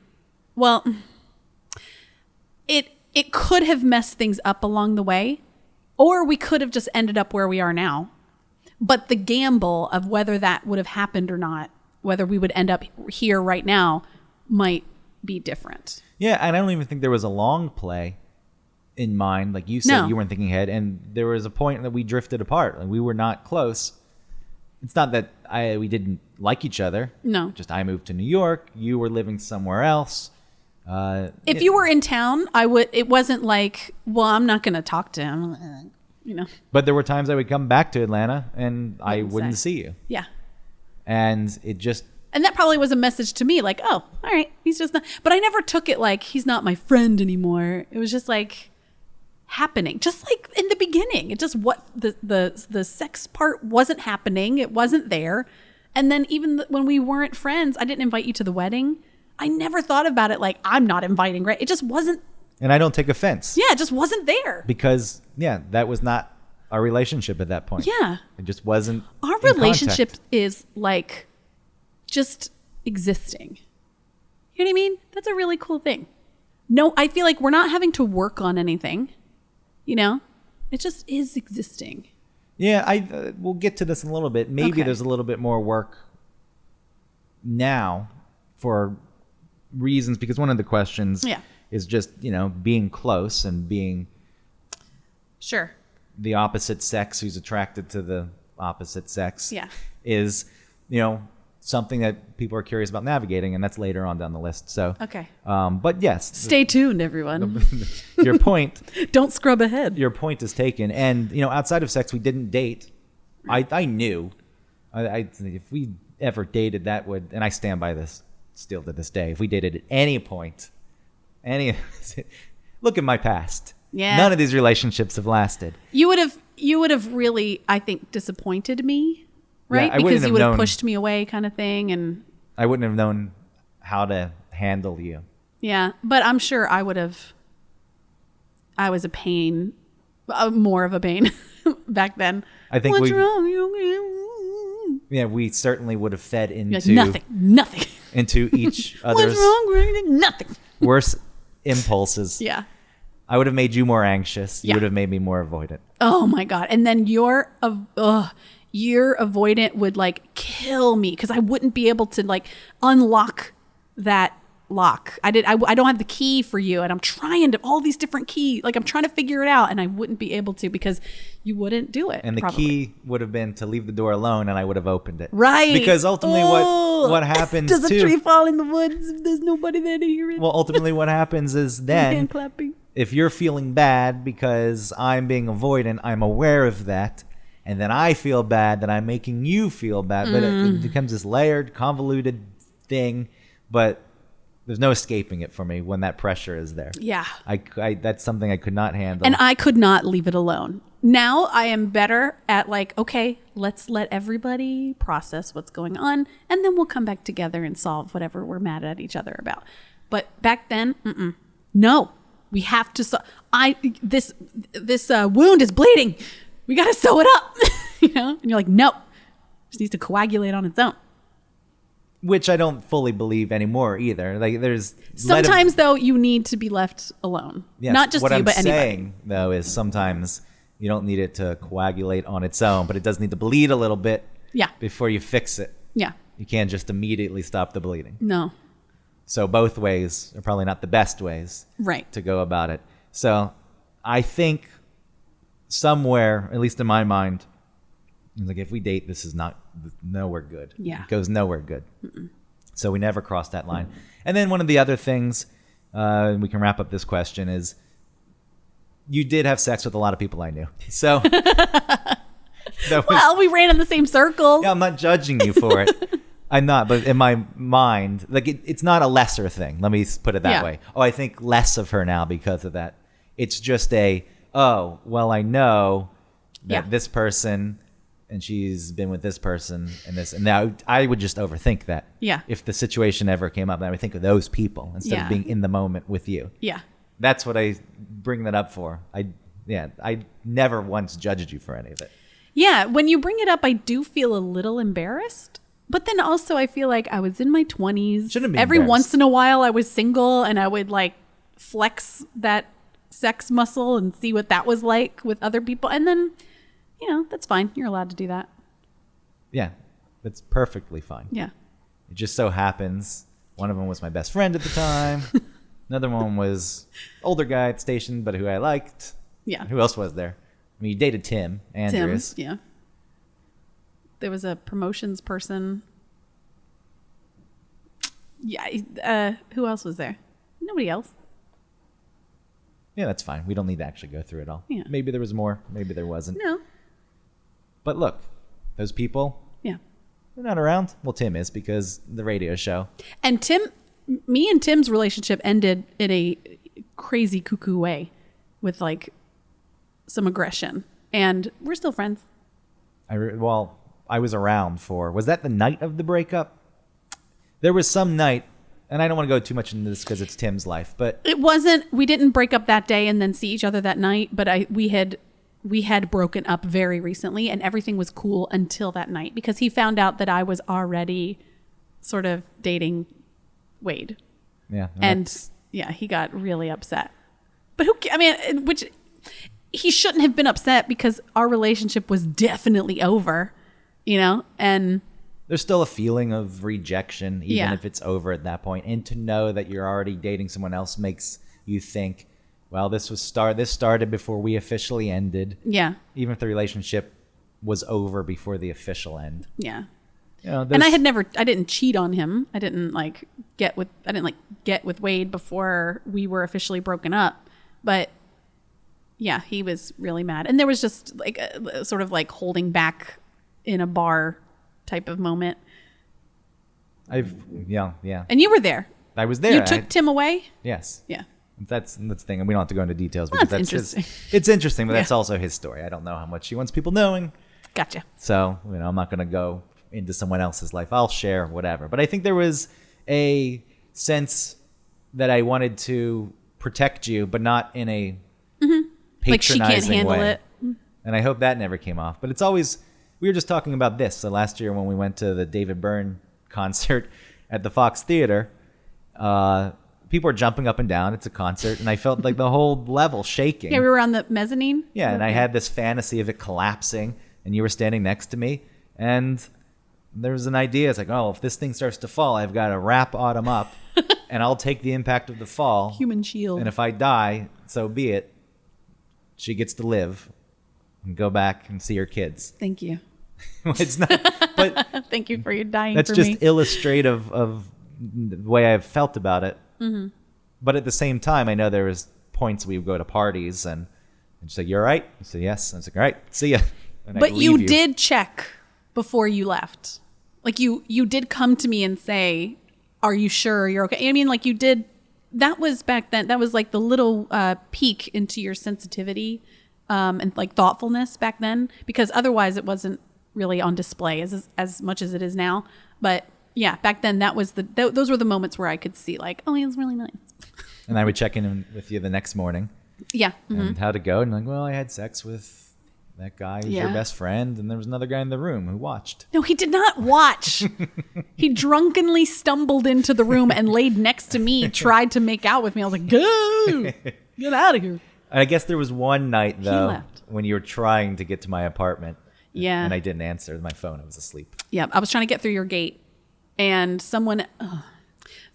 Well, it could have messed things up along the way, or we could have just ended up where we are now. But the gamble of whether that would have happened or not, whether we would end up here right now, might be different. Yeah, and I don't even think there was a long play in mind. Like you said, No. you weren't thinking ahead, and there was a point that we drifted apart, and we were not close. It's not that we didn't like each other. No. Just I moved to New York. You were living somewhere else. If you were in town, I would. It wasn't like, well, I'm not going to talk to him. You know. But there were times I would come back to Atlanta, and I wouldn't say. see you. Yeah. And it just And that probably was a message to me, like, oh, all right, he's just not. But I never took it like he's not my friend anymore. It was just like happening, just like in the beginning. It just what the sex part wasn't happening. It wasn't there. And then even when we weren't friends, I didn't invite you to the wedding. I never thought about it like I'm not inviting. Right? It just wasn't. and I don't take offense. Yeah, it just wasn't there. Because that was not our relationship at that point. Yeah. It just wasn't. Our in relationship contact. is like just existing. You know what I mean? That's a really cool thing. No, I feel like we're not having to work on anything. You know, it just is existing. Yeah, we'll get to this in a little bit. Maybe Okay. there's a little bit more work now for reasons, because one of the questions Yeah. is just, being close and being Sure. the opposite sex who's attracted to the opposite sex Yeah. is, something that people are curious about navigating, and that's later on down the list. So, Okay. but yes, Stay tuned, everyone. your point Don't scrub ahead. your point is taken. And outside of sex, we didn't date. I knew if we ever dated, that would, and I stand by this still to this day, if we dated at any point, look at my past. Yeah. None of these relationships have lasted. You would have really, I think, disappointed me, right? I wouldn't Because have you would have known. pushed me away, kind of thing, and I wouldn't have known how to handle you. yeah. But I'm sure I would have. I was a pain, more of a pain back then. I think What's we- wrong? Yeah, we certainly would have fed You're like, into nothing. into each What's other's wrong? Greg? Nothing. worst impulses. Yeah. I would have made you more anxious. You Yeah. would have made me more avoidant. Oh my god! And then your avoidant would like kill me because I wouldn't be able to like unlock that lock. I don't have the key for you, and I'm trying to all these different keys. Like I'm trying to figure it out, and I wouldn't be able to because you wouldn't do it. And the probably. key would have been to leave the door alone, and I would have opened it. right? Because ultimately, Oh. what happens Does a too? tree fall in the woods if there's nobody there to hear it? Well, ultimately, what happens is then, Hand clapping. if you're feeling bad because I'm being avoidant, I'm aware of that, and then I feel bad that I'm making you feel bad. But it becomes this layered, convoluted thing. But there's no escaping it for me when that pressure is there. Yeah. I that's something I could not handle. And I could not leave it alone. Now I am better at like, okay, let's let everybody process what's going on, and then we'll come back together and solve whatever we're mad at each other about. But back then, no, we have to. This wound is bleeding. We got to sew it up, And you're like, no, it just needs to coagulate on its own. Which I don't fully believe anymore either. Like there's Sometimes though, you need to be left alone. Yes, Not just what you, I'm but anybody. saying though is sometimes you don't need it to coagulate on its own, but it does need to bleed a little bit Yeah. before you fix it. Yeah. You can't just immediately stop the bleeding. No. So both ways are probably not the best ways Right. to go about it. So I think somewhere, at least in my mind, like if we date, this is not nowhere good. Yeah. It goes nowhere good. So we never crossed that line. And then one of the other things, we can wrap up this question, is you did have sex with a lot of people I knew. So that was, Well, we ran in the same circles. yeah, I'm not judging you for it. I'm not, but in my mind, like it's not a lesser thing. Let me put it that Yeah. way. Oh, I think less of her now because of that. It's just oh, well, I know that Yeah. this person, and she's been with this person and this, and now I would just overthink that. Yeah. If the situation ever came up, I would think of those people instead Yeah. of being in the moment with you. Yeah. That's what I bring that up for. I never once judged you for any of it. Yeah, when you bring it up, I do feel a little embarrassed. But then also, I feel like I was in my 20s. Shouldn't be Every embarrassed. once in a while, I was single and I would like flex that sex muscle and see what that was like with other people. And then, that's fine. You're allowed to do that. Yeah, that's perfectly fine. Yeah. It just so happens one of them was my best friend at the time. Another one was older guy at station, but who I liked. Yeah. Who else was there? I mean, you dated Tim Andrews. Tim. Yeah. There was a promotions person. Yeah. Who else was there? Nobody else. Yeah, that's fine. We don't need to actually go through it all. Yeah. Maybe there was more. Maybe there wasn't. No. But look, those people, Yeah. they're not around. Well, Tim is because the radio show. And me and Tim's relationship ended in a crazy cuckoo way with like some aggression. And we're still friends. I was around was that the night of the breakup? There was some night, and I don't want to go too much into this because it's Tim's life, but We didn't break up that day and then see each other that night, but we had broken up very recently and everything was cool until that night because he found out that I was already sort of dating Wade. yeah. And that's- yeah, he got really upset. But which he shouldn't have been upset because our relationship was definitely over, and there's still a feeling of rejection, even Yeah. if it's over at that point. And to know that you're already dating someone else makes you think, well, this started before we officially ended. yeah, Even if the relationship was over before the official end. yeah. And And I didn't cheat on him. I didn't get with Wade before we were officially broken up. But yeah, he was really mad. And there was just like a sort of like holding back in a bar type of moment. yeah. And you were there. I was there. You took Tim away? Yes. Yeah. That's the thing, and we don't have to go into details Well, because that's that's interesting. it's interesting, but Yeah. that's also his story. I don't know how much he wants people knowing, Gotcha. so I'm not going to go into someone else's life. I'll share whatever, but I think there was a sense that I wanted to protect you, but not in a Like she can't patronizing handle way. it. And I hope that never came off. But it's always, we were just talking about this. So last year when we went to the David Byrne concert at the Fox Theater, people were jumping up and down. It's a concert. And I felt like the whole level shaking. Yeah, we were on the mezzanine. Yeah, and I had this fantasy of it collapsing, and you were standing next to me, and there was an idea. It's like, oh, if this thing starts to fall, I've got to wrap Autumn up, and I'll take the impact of the fall. Human shield. And if I die, so be it. She gets to live and go back and see her kids. Thank you. It's not, but Thank you for your dying that's for just me. illustrative of the way I've felt about it. Mm-hmm. But at the same time, I know there was points we would go to parties and she's like, "You all right?" I said, "Yes." I was like, "All right, see ya." And I'd But you leave did check before you left. Like you did come to me and say, "Are you sure you're okay?" I mean, like you did. That was back then. That was like the little peek into your sensitivity and like thoughtfulness back then, because otherwise it wasn't really on display as much as it is now. But yeah, back then that was those were the moments where I could see like, oh, he was really nice. And I would check in with you the next morning Yeah. Mhm. and how'd it go? And like, well, I had sex with that guy who's your Yeah. best friend, and there was another guy in the room who watched. No, he did not watch. He drunkenly stumbled into the room and laid next to me, tried to make out with me. I was like, go, get out of here. I guess there was one night though left. when you were trying to get to my apartment. Yeah. And I didn't answer my phone. I was asleep. Yeah, I was trying to get through your gate, and someone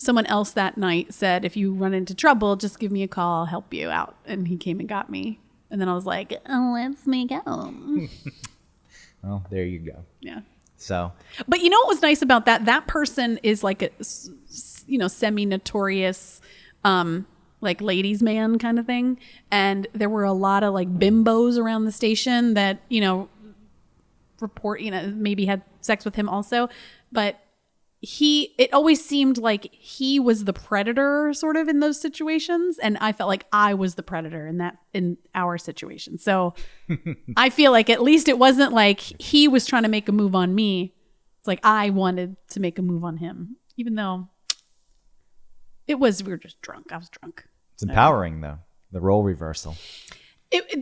someone else that night said, if you run into trouble, just give me a call. I'll help you out. And he came and got me. And then I was like, oh, let's make out. Well, there you go. Yeah. So But you know what was nice about that? That person is like a, semi-notorious, like ladies' man kind of thing. And there were a lot of like bimbos around the station that, report, maybe had sex with him also. But it always seemed like he was the predator sort of in those situations. And I felt like I was the predator in our situation. So I feel like at least it wasn't like he was trying to make a move on me. It's like I wanted to make a move on him, even though we were just drunk. I was drunk. it's empowering, though, the role reversal.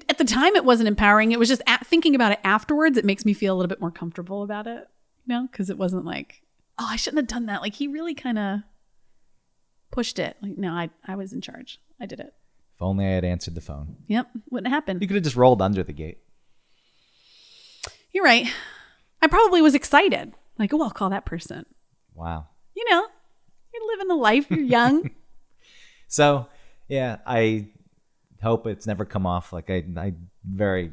At the time, it wasn't empowering. It was just thinking about it afterwards. It makes me feel a little bit more comfortable about it, because it wasn't like, oh, I shouldn't have done that. Like, he really kind of pushed it. Like, no, I was in charge. I did it. If only I had answered the phone. Yep. Wouldn't happen. You could have just rolled under the gate. You're right. I probably was excited. Like, oh, I'll call that person. Wow. You're living the life. You're young. So, yeah, I hope it's never come off. Like I very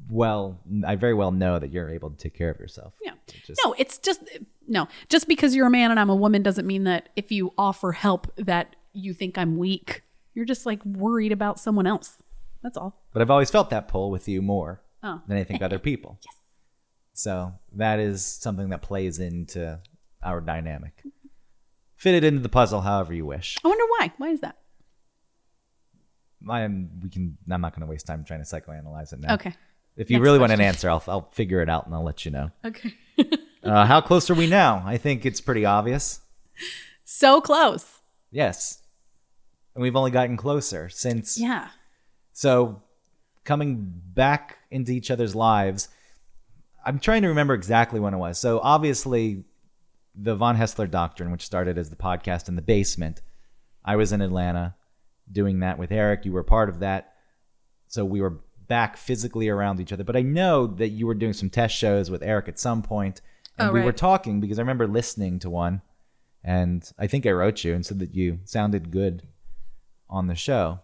well know that you're able to take care of yourself. Yeah. Just because you're a man and I'm a woman doesn't mean that if you offer help that you think I'm weak. You're just like worried about someone else. That's all. But I've always felt that pull with you more Oh. than I think other people. Yes. So that is something that plays into our dynamic. Fit it into the puzzle however you wish. I wonder why. Why is that? I'm not going to waste time trying to psychoanalyze it now. Okay. If you Next really want question. an answer, I'll figure it out and I'll let you know. Okay. How close are we now? I think it's pretty obvious. So close. Yes. And we've only gotten closer since. Yeah. So coming back into each other's lives, I'm trying to remember exactly when it was. So obviously the Von Hessler Doctrine, which started as the podcast in the basement, I was in Atlanta doing that with Eric. You were part of that. So we were back physically around each other. But I know that you were doing some test shows with Eric at some point, and we were talking because I remember listening to one, and I think I wrote you and said that you sounded good on the show.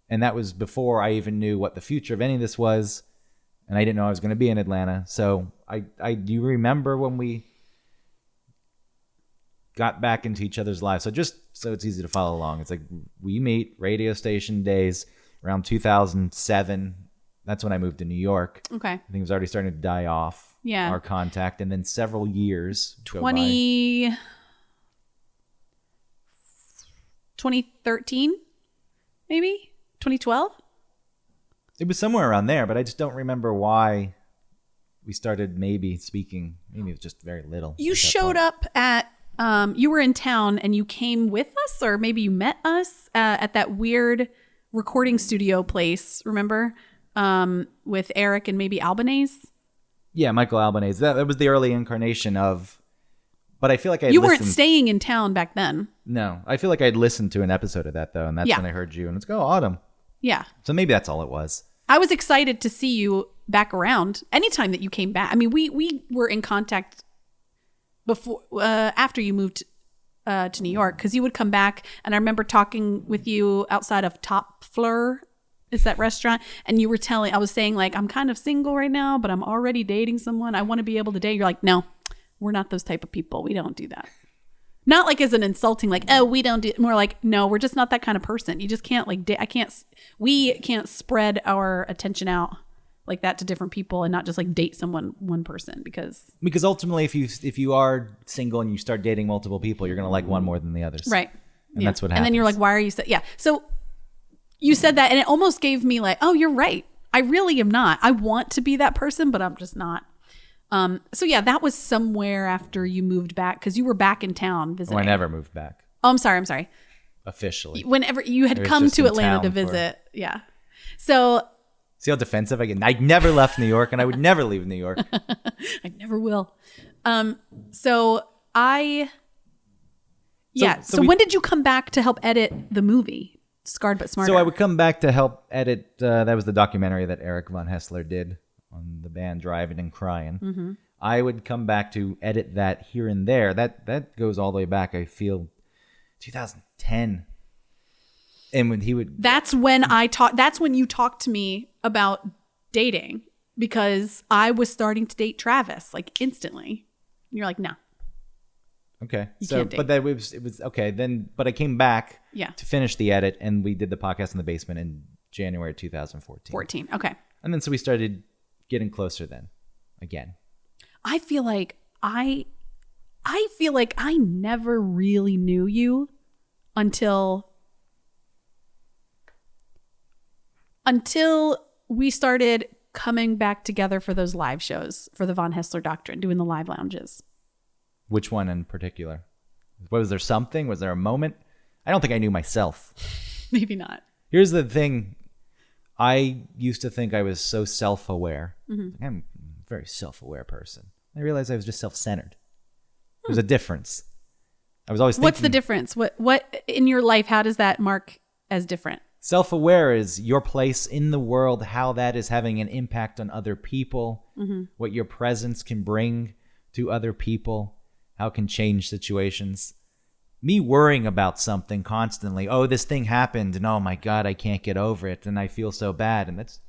And that was before I even knew what the future of any of this was, and I didn't know I was going to be in Atlanta. So I do remember when we got back into each other's lives. So just so it's easy to follow along, it's like we meet radio station days around 2007. That's when I moved to New York. Okay. I think it was already starting to die off. Yeah. Our contact, and then several years go by. 2013, maybe 2012. It was somewhere around there, but I just don't remember why we started maybe speaking. Maybe it was just very little. You showed up at, you were in town and you came with us, or maybe you met us at that weird recording studio place, remember? With Eric and maybe Albanese. Yeah, Michael Albanese. That was the early incarnation of, but I feel like I had You weren't listened. staying in town back then. No, I feel like I'd listened to an episode of that, though, and that's Yeah. when I heard you, and it's go, Autumn. Yeah. So maybe that's all it was. I was excited to see you back around anytime that you came back. I mean, we were in contact before, after you moved to New York, because you would come back, and I remember talking with you outside of Top Fleur, is that restaurant, and you were I was saying like, I'm kind of single right now, but I'm already dating someone. I want to be able to date. You're like, no, we're not those type of people. We don't do that. Not like as an insulting, like, oh, we don't do, more like, no, we're just not that kind of person. You just can't like, we can't spread our attention out like that to different people and not just like date one person because Ultimately, if you are single and you start dating multiple people, you're gonna like one more than the others. right. And that's what happens. And then you're like, why are you yeah. So you said that and it almost gave me like, oh, you're right. I really am not. I want to be that person, but I'm just not. So yeah, that was somewhere after you moved back because you were back in town visiting. Oh, I never moved back Oh, I'm sorry. officially. Whenever you had I was come just to in Atlanta town to for- visit. Yeah. So See how defensive I get? I never left New York, and I would never leave New York. I never will. So when did you come back to help edit the movie Scarred But Smarter? So I would come back to help edit. That was the documentary that Eric Von Hessler did on the band Driving and Crying. I would come back to edit that here and there. That goes all the way back. I feel 2010. And when he would, That's when that's when you talked to me about dating, because I was starting to date Travis like instantly. And you're like, no. okay. You So, can't date. but then it was okay. Then, but I came back Yeah. to finish the edit, and we did the podcast in the basement in January 2014. 14. Okay. And then so we started getting closer then again. I feel like I never really knew you until we started coming back together for those live shows for the Von Hessler Doctrine, doing the live lounges. Which one in particular? Was there something? Was there a moment? I don't think I knew myself. Maybe not. Here's the thing. I used to think I was so self-aware. I'm a very self-aware person. I realized I was just self-centered. There's a difference. I was always thinking, What's the difference? What in your life, how does that mark as different? self-aware is your place in the world, how that is having an impact on other people, what your presence can bring to other people, how it can change situations. Me worrying about something constantly, oh, this thing happened, and oh my God, I can't get over it, and I feel so bad, and that's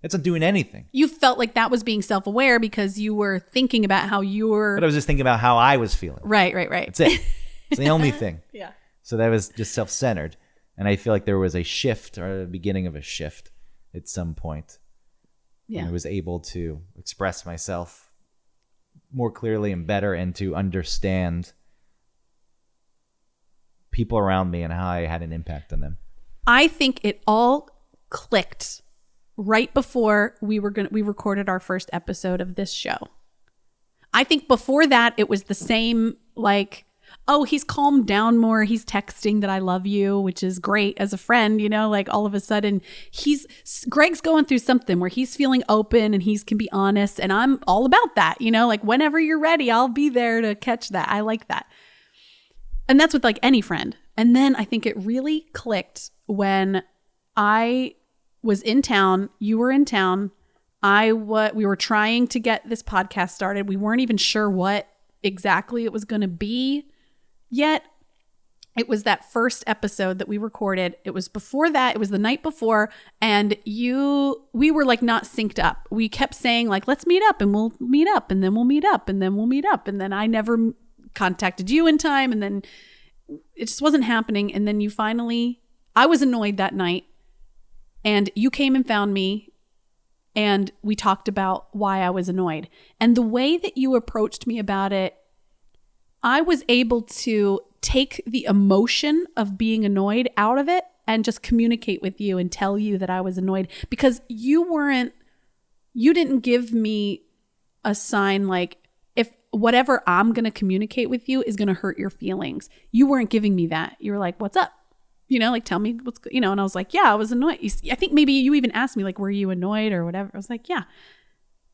not doing anything. You felt like that was being self-aware because you were thinking about how you were... But I was just thinking about how I was feeling. Right. That's it. It's the only thing. Yeah. So that was just self-centered. And I feel like there was a shift, or a beginning of a shift at some point. Yeah. And I was able to express myself more clearly and better, and to understand people around me and how I had an impact on them. I think it all clicked right before we recorded our first episode of this show. I think before that it was the same, like, oh, he's calmed down more. He's texting that I love you, which is great as a friend, you know, like all of a sudden Greg's going through something where he's feeling open and he can be honest. And I'm all about that, you know, like whenever you're ready, I'll be there to catch that. I like that. And that's with like any friend. And then I think it really clicked when I was in town, you were in town. We were trying to get this podcast started. We weren't even sure what exactly it was going to be yet. It was that first episode that we recorded. It was before that. It was the night before. And we were like not synced up. We kept saying like, let's meet up and we'll meet up and then we'll meet up and then we'll meet up. And then I never contacted you in time. And then it just wasn't happening. And then I was annoyed that night. And you came and found me, and we talked about why I was annoyed. And the way that you approached me about it, I was able to take the emotion of being annoyed out of it and just communicate with you and tell you that I was annoyed, because you didn't give me a sign like, if whatever I'm going to communicate with you is going to hurt your feelings. You weren't giving me that. You were like, what's up? You know, like, tell me what's, you know, and I was like, yeah, I was annoyed. I think maybe you even asked me, like, were you annoyed or whatever? I was like, yeah.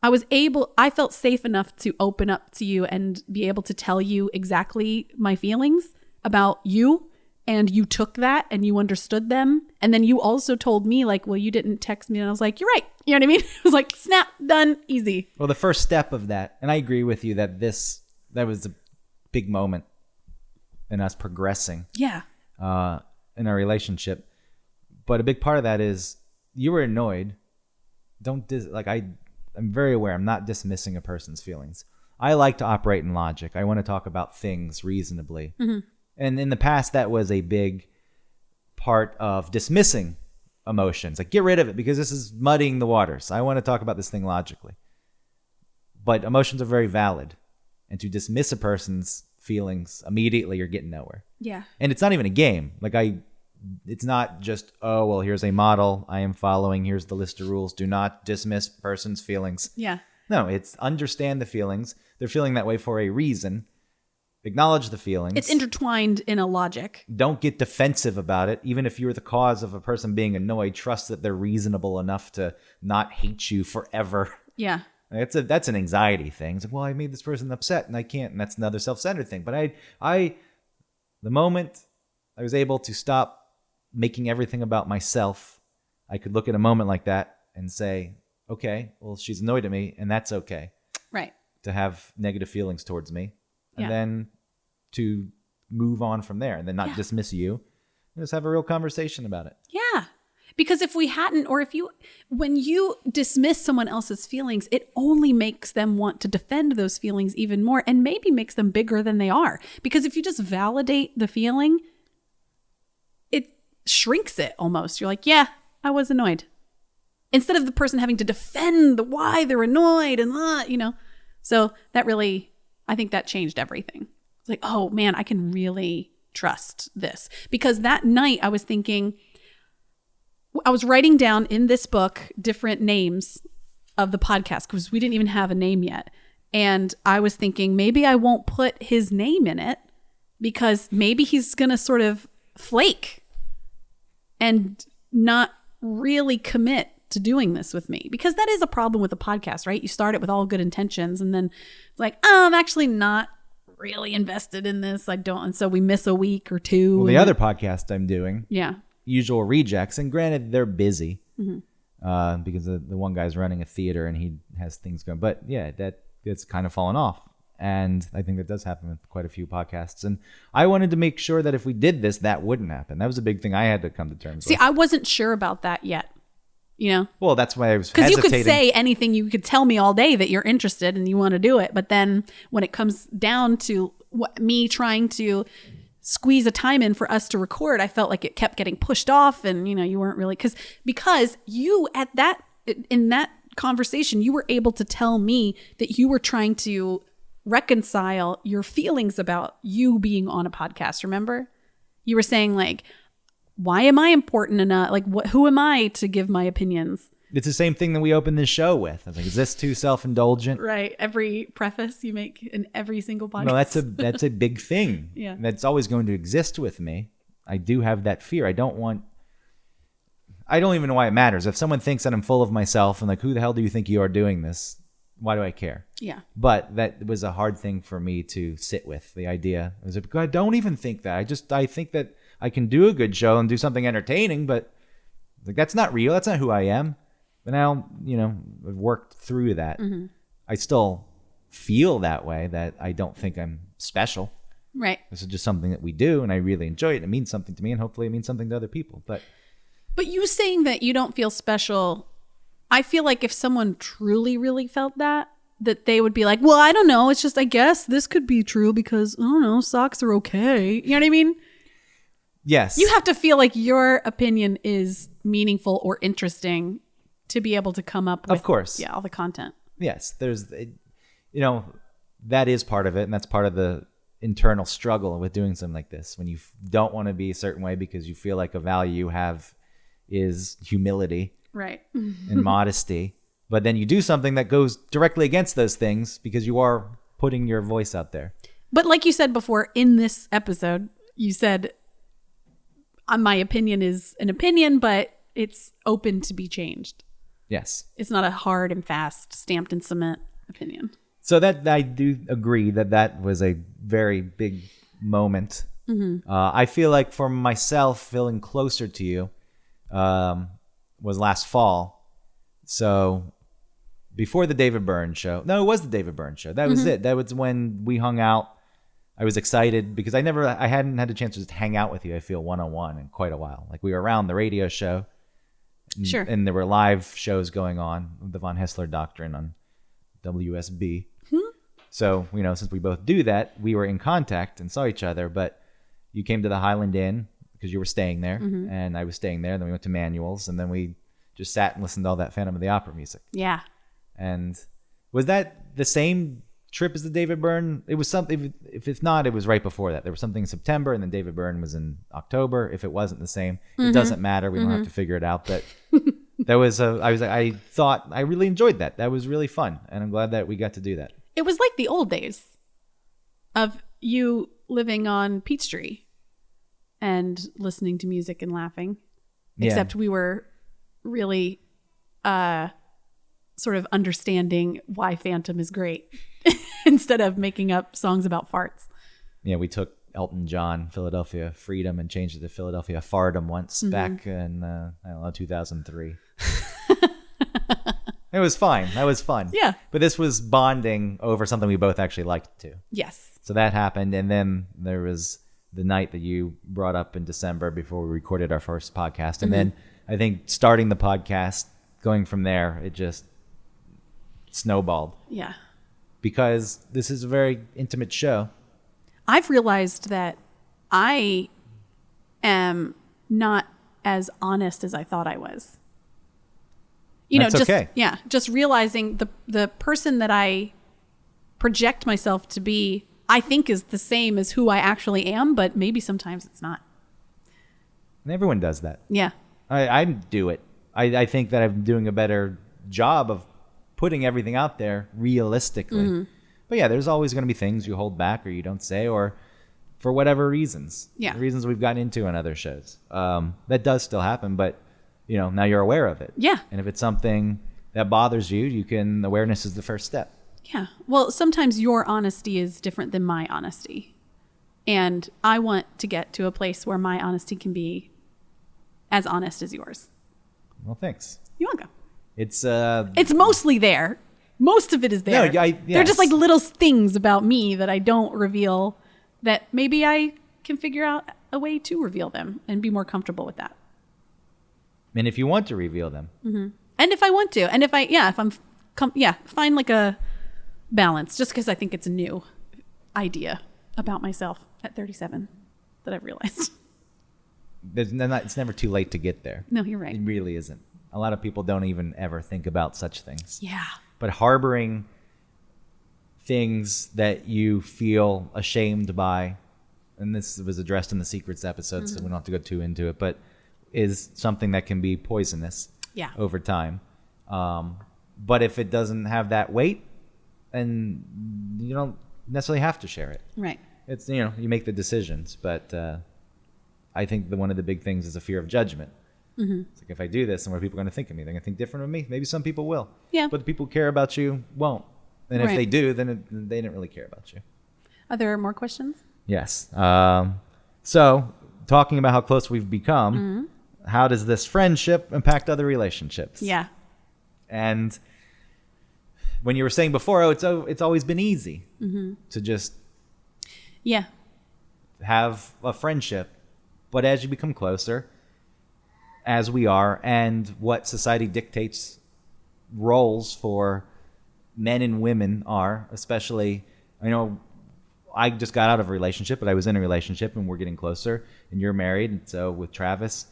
I felt safe enough to open up to you and be able to tell you exactly my feelings about you. And you took that and you understood them. And then you also told me, like, well, you didn't text me. And I was like, you're right. You know what I mean? It was like, snap, done, easy. Well, the first step of that, and I agree with you that that was a big moment in us progressing. Yeah. In our relationship, but a big part of that is you were annoyed. I'm very aware. I'm not dismissing a person's feelings. I like to operate in logic. I want to talk about things reasonably. Mm-hmm. And in the past, that was a big part of dismissing emotions. Like, get rid of it because this is muddying the waters. I want to talk about this thing logically. But emotions are very valid, and to dismiss a person's feelings immediately, you're getting nowhere. Yeah. And it's not even a game. It's not just, oh, well, here's a model I am following. Here's the list of rules. Do not dismiss person's feelings. Yeah. No, it's understand the feelings. They're feeling that way for a reason. Acknowledge the feelings. It's intertwined in a logic. Don't get defensive about it. Even if you're the cause of a person being annoyed, trust that they're reasonable enough to not hate you forever. Yeah. That's an anxiety thing. It's like, well, I made this person upset and I can't, and that's another self-centered thing. But the moment I was able to stop making everything about myself, I could look at a moment like that and say, okay, well, she's annoyed at me, and that's okay. Right. To have negative feelings towards me. And Yeah. then to move on from there and then not dismiss you. Just have a real conversation about it. Yeah. Because if we hadn't, or when you dismiss someone else's feelings, it only makes them want to defend those feelings even more and maybe makes them bigger than they are. Because if you just validate the feeling, it shrinks it almost. You're like, yeah, I was annoyed. Instead of the person having to defend why they're annoyed and, So that really, I think that changed everything. It's like, oh man, I can really trust this. Because that night I was thinking, I was writing down in this book different names of the podcast because we didn't even have a name yet. And I was thinking maybe I won't put his name in it because maybe he's going to sort of flake and not really commit to doing this with me, because that is a problem with a podcast, right? You start it with all good intentions and then it's like, oh, I'm actually not really invested in this. I don't. And so we miss a week or two. Well, the other podcast I'm doing, yeah, Usual Rejects, and granted they're busy because the one guy's running a theater and he has things going, but yeah, it's kind of fallen off. And I think that does happen with quite a few podcasts. And I wanted to make sure that if we did this, that wouldn't happen. That was a big thing I had to come to terms with. See, I wasn't sure about that yet. Well, that's why I was because hesitating. you could say anything, you could tell me all day that you're interested and you want to do it, but then when it comes down to me trying to squeeze a time in for us to record, I felt like it kept getting pushed off, and you weren't really because you in that conversation you were able to tell me that you were trying to reconcile your feelings about you being on a podcast. Remember, you were saying like, why am I important enough? Like, who am I to give my opinions? It's the same thing that we opened this show with. I was like, is this too self-indulgent? Right. Every preface you make in every single podcast. No, that's a big thing. Yeah. That's always going to exist with me. I do have that fear. I don't even know why it matters. If someone thinks that I'm full of myself and like, who the hell do you think you are doing this? Why do I care? Yeah. But that was a hard thing for me to sit with. The idea was, I don't even think that. I think that I can do a good show and do something entertaining, but like that's not real. That's not who I am. But now, I've worked through that. Mm-hmm. I still feel that way, that I don't think I'm special. Right. This is just something that we do, and I really enjoy it. It means something to me, and hopefully it means something to other people. But you saying that you don't feel special, I feel like if someone truly, really felt that they would be like, well, I don't know. It's just, I guess this could be true because, I don't know, socks are okay. You know what I mean? yes. You have to feel like your opinion is meaningful or interesting to be able to come up with, of course. Yeah, all the content. Yes. There's, that is part of it, and that's part of the internal struggle with doing something like this. When you don't want to be a certain way because you feel like a value you have is humility. Right. And modesty. But then you do something that goes directly against those things because you are putting your voice out there. But like you said before in this episode, you said, my opinion is an opinion, but it's open to be changed. Yes. It's not a hard and fast, stamped in cement opinion. So that I do agree that was a very big moment. Mm-hmm. I feel like for myself, feeling closer to you was last fall. So before the David Byrne show. No, it was the David Byrne show. That was it. That was when we hung out. I was excited because I hadn't had a chance to just hang out with you, I feel, one-on-one in quite a while. Like we were around the radio show. Sure. And there were live shows going on, the Von Hessler Doctrine on WSB. So, since we both do that, we were in contact and saw each other, but you came to the Highland Inn because you were staying there, and I was staying there. Then we went to Manuel's, and then we just sat and listened to all that Phantom of the Opera music. Yeah. And was that the same trip as the David Byrne? It was something, if it's not, it was right before that. There was something in September, and then David Byrne was in October. If it wasn't the same, it doesn't matter. We don't have to figure it out. But I thought I really enjoyed that. That was really fun, and I'm glad that we got to do that. It was like the old days of you living on Peachtree and listening to music and laughing. Yeah. Except we were really sort of understanding why Phantom is great instead of making up songs about farts. Yeah, we took Elton John, Philadelphia Freedom, and changed it to Philadelphia Fardom once back in, 2003. It was fine. That was fun. Yeah. But this was bonding over something we both actually liked too. Yes. So that happened, and then there was the night that you brought up in December before we recorded our first podcast. And then I think starting the podcast, going from there, it just snowballed. Yeah. Because this is a very intimate show. I've realized that I am not as honest as I thought I was. That's just okay. just realizing the person that I project myself to be, I think is the same as who I actually am, but maybe sometimes it's not. And everyone does that. Yeah. I do it. I think that I'm doing a better job of putting everything out there realistically. But yeah, there's always going to be things you hold back or you don't say, or for whatever reasons. Yeah. The reasons we've gotten into on other shows. That does still happen, but now you're aware of it. Yeah. And if it's something that bothers you, awareness is the first step. Yeah. Well, sometimes your honesty is different than my honesty. And I want to get to a place where my honesty can be as honest as yours. Well, thanks. You're welcome. It's It's mostly there. Most of it is there. No, They're just yes. like little things about me that I don't reveal that maybe I can figure out a way to reveal them and be more comfortable with that. and if you want to reveal them, And if I want to, and if I'm find like a balance, just because I think it's a new idea about myself at 37 that I've realized. it's never too late to get there. No, you're right. It really isn't. A lot of people don't even ever think about such things. Yeah. But harboring things that you feel ashamed by, and this was addressed in the secrets episode, so we don't have to go too into it, but is something that can be poisonous Yeah. over time. But if it doesn't have that weight, then you don't necessarily have to share it. Right. It's, you make the decisions, but I think one of the big things is a fear of judgment. It's like, if I do this, then what are people going to think of me? They're going to think different of me. Maybe some people will. Yeah. But the people who care about you won't. And if Right. they do, then they didn't really care about you. Are there more questions? Yes. So, talking about how close we've become, how does this friendship impact other relationships? Yeah. And when you were saying before, it's always been easy to just Yeah. have a friendship. But as you become closer, as we are, and what society dictates roles for men and women are, especially, I just got out of a relationship, but I was in a relationship and we're getting closer, and you're married. And so with Travis,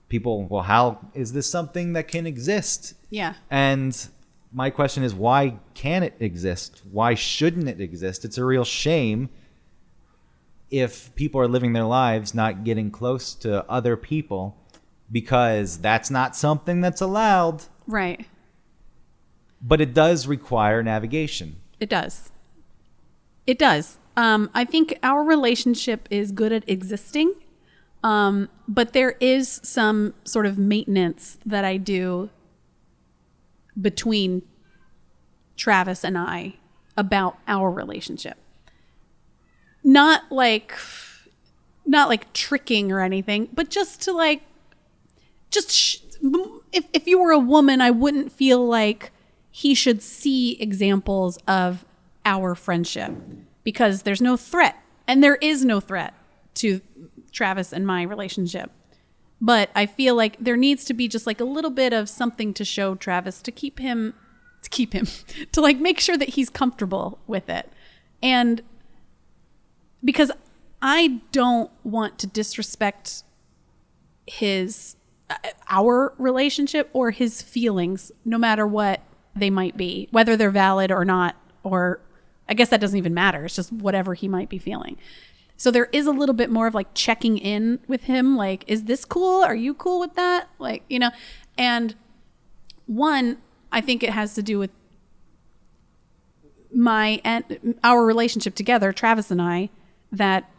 people, well, how is this something that can exist? Yeah. And my question is, why can't it exist? Why shouldn't it exist? It's a real shame if people are living their lives not getting close to other people because that's not something that's allowed. Right. But it does require navigation. It does. It does. I think our relationship is good at existing, but there is some sort of maintenance that I do between Travis and I about our relationship. Not like tricking or anything, but just to if you were a woman, I wouldn't feel like he should see examples of our friendship because there's no threat, and there is no threat to Travis and my relationship. But I feel like there needs to be just like a little bit of something to show Travis to like make sure that he's comfortable with it. And because I don't want to disrespect our relationship or his feelings, no matter what they might be, whether they're valid or not, or I guess that doesn't even matter. It's just whatever he might be feeling. So there is a little bit more of like checking in with him. Like, is this cool? Are you cool with that? Like, and one, I think it has to do with our relationship together, Travis and I, that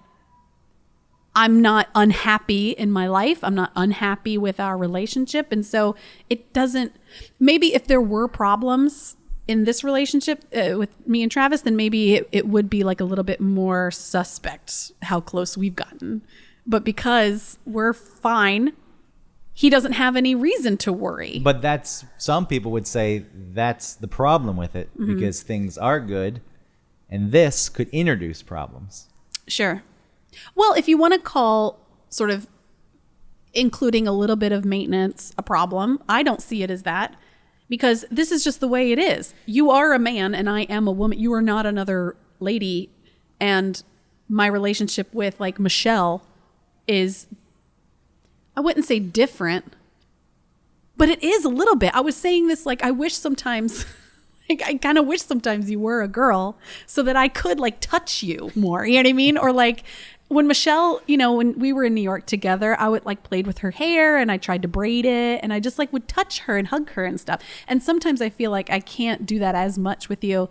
I'm not unhappy in my life. I'm not unhappy with our relationship. And so it doesn't, maybe if there were problems in this relationship with me and Travis, then maybe it would be like a little bit more suspect how close we've gotten. But because we're fine, he doesn't have any reason to worry. But some people would say that's the problem with it because things are good and this could introduce problems. Sure. Well, if you want to call sort of including a little bit of maintenance a problem, I don't see it as that, because this is just the way it is. You are a man and I am a woman. You are not another lady. And my relationship with like Michelle is, I wouldn't say different, but it is a little bit. I was saying this, like, I wish sometimes, like, I kind of wish sometimes you were a girl so that I could like touch you more. You know what I mean? Or like when Michelle, you know, when we were in New York together, I would like played with her hair and I tried to braid it and I just like would touch her and hug her and stuff. And sometimes I feel like I can't do that as much with you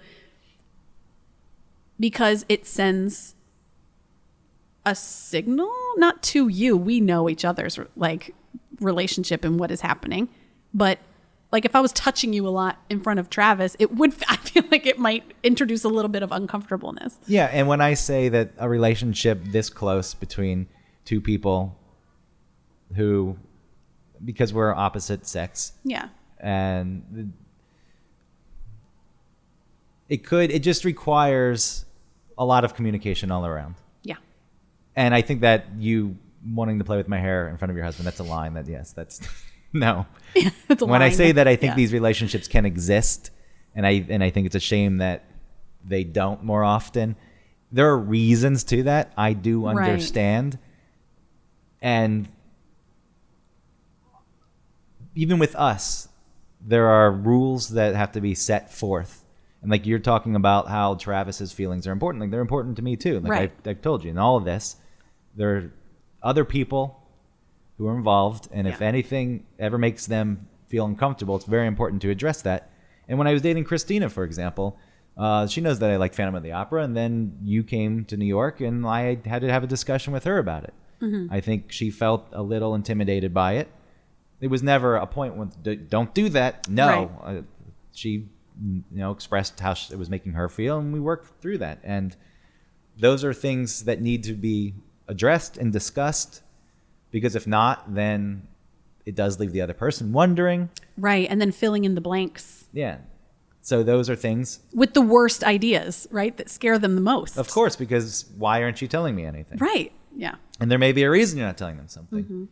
because it sends a signal, not to you. We know each other's like relationship and what is happening. But like if I was touching you a lot in front of Travis, it would, I feel like it might introduce a little bit of uncomfortableness. Yeah, and when I say that a relationship this close between two people who, because we're opposite sex, Yeah. and it just requires a lot of communication all around. Yeah. And I think that you wanting to play with my hair in front of your husband, that's a line that, yes, that's no. It's a When I line. say that I think Yeah. these relationships can exist, and I think it's a shame that they don't more often. There are reasons to that. I do Right. understand. And even with us, there are rules that have to be set forth. And like you're talking about how Travis's feelings are important. Like they're important to me too. Like Right. I've told you in all of this, there are other people who are involved. And if Yeah. anything ever makes them feel uncomfortable, it's very important to address that. And when I was dating Christina, for example, she knows that I like Phantom of the Opera. And then you came to New York and I had to have a discussion with her about it. Mm-hmm. I think she felt a little intimidated by it. It was never a point when don't do that. No, Right. She, expressed how it was making her feel, and we worked through that. And those are things that need to be addressed and discussed, because if not, then it does leave the other person wondering. Right. And then filling in the blanks Yeah. So those are things, with the worst ideas, right? That scare them the most. of course, because why aren't you telling me anything? Right. Yeah. And there may be a reason you're not telling them something.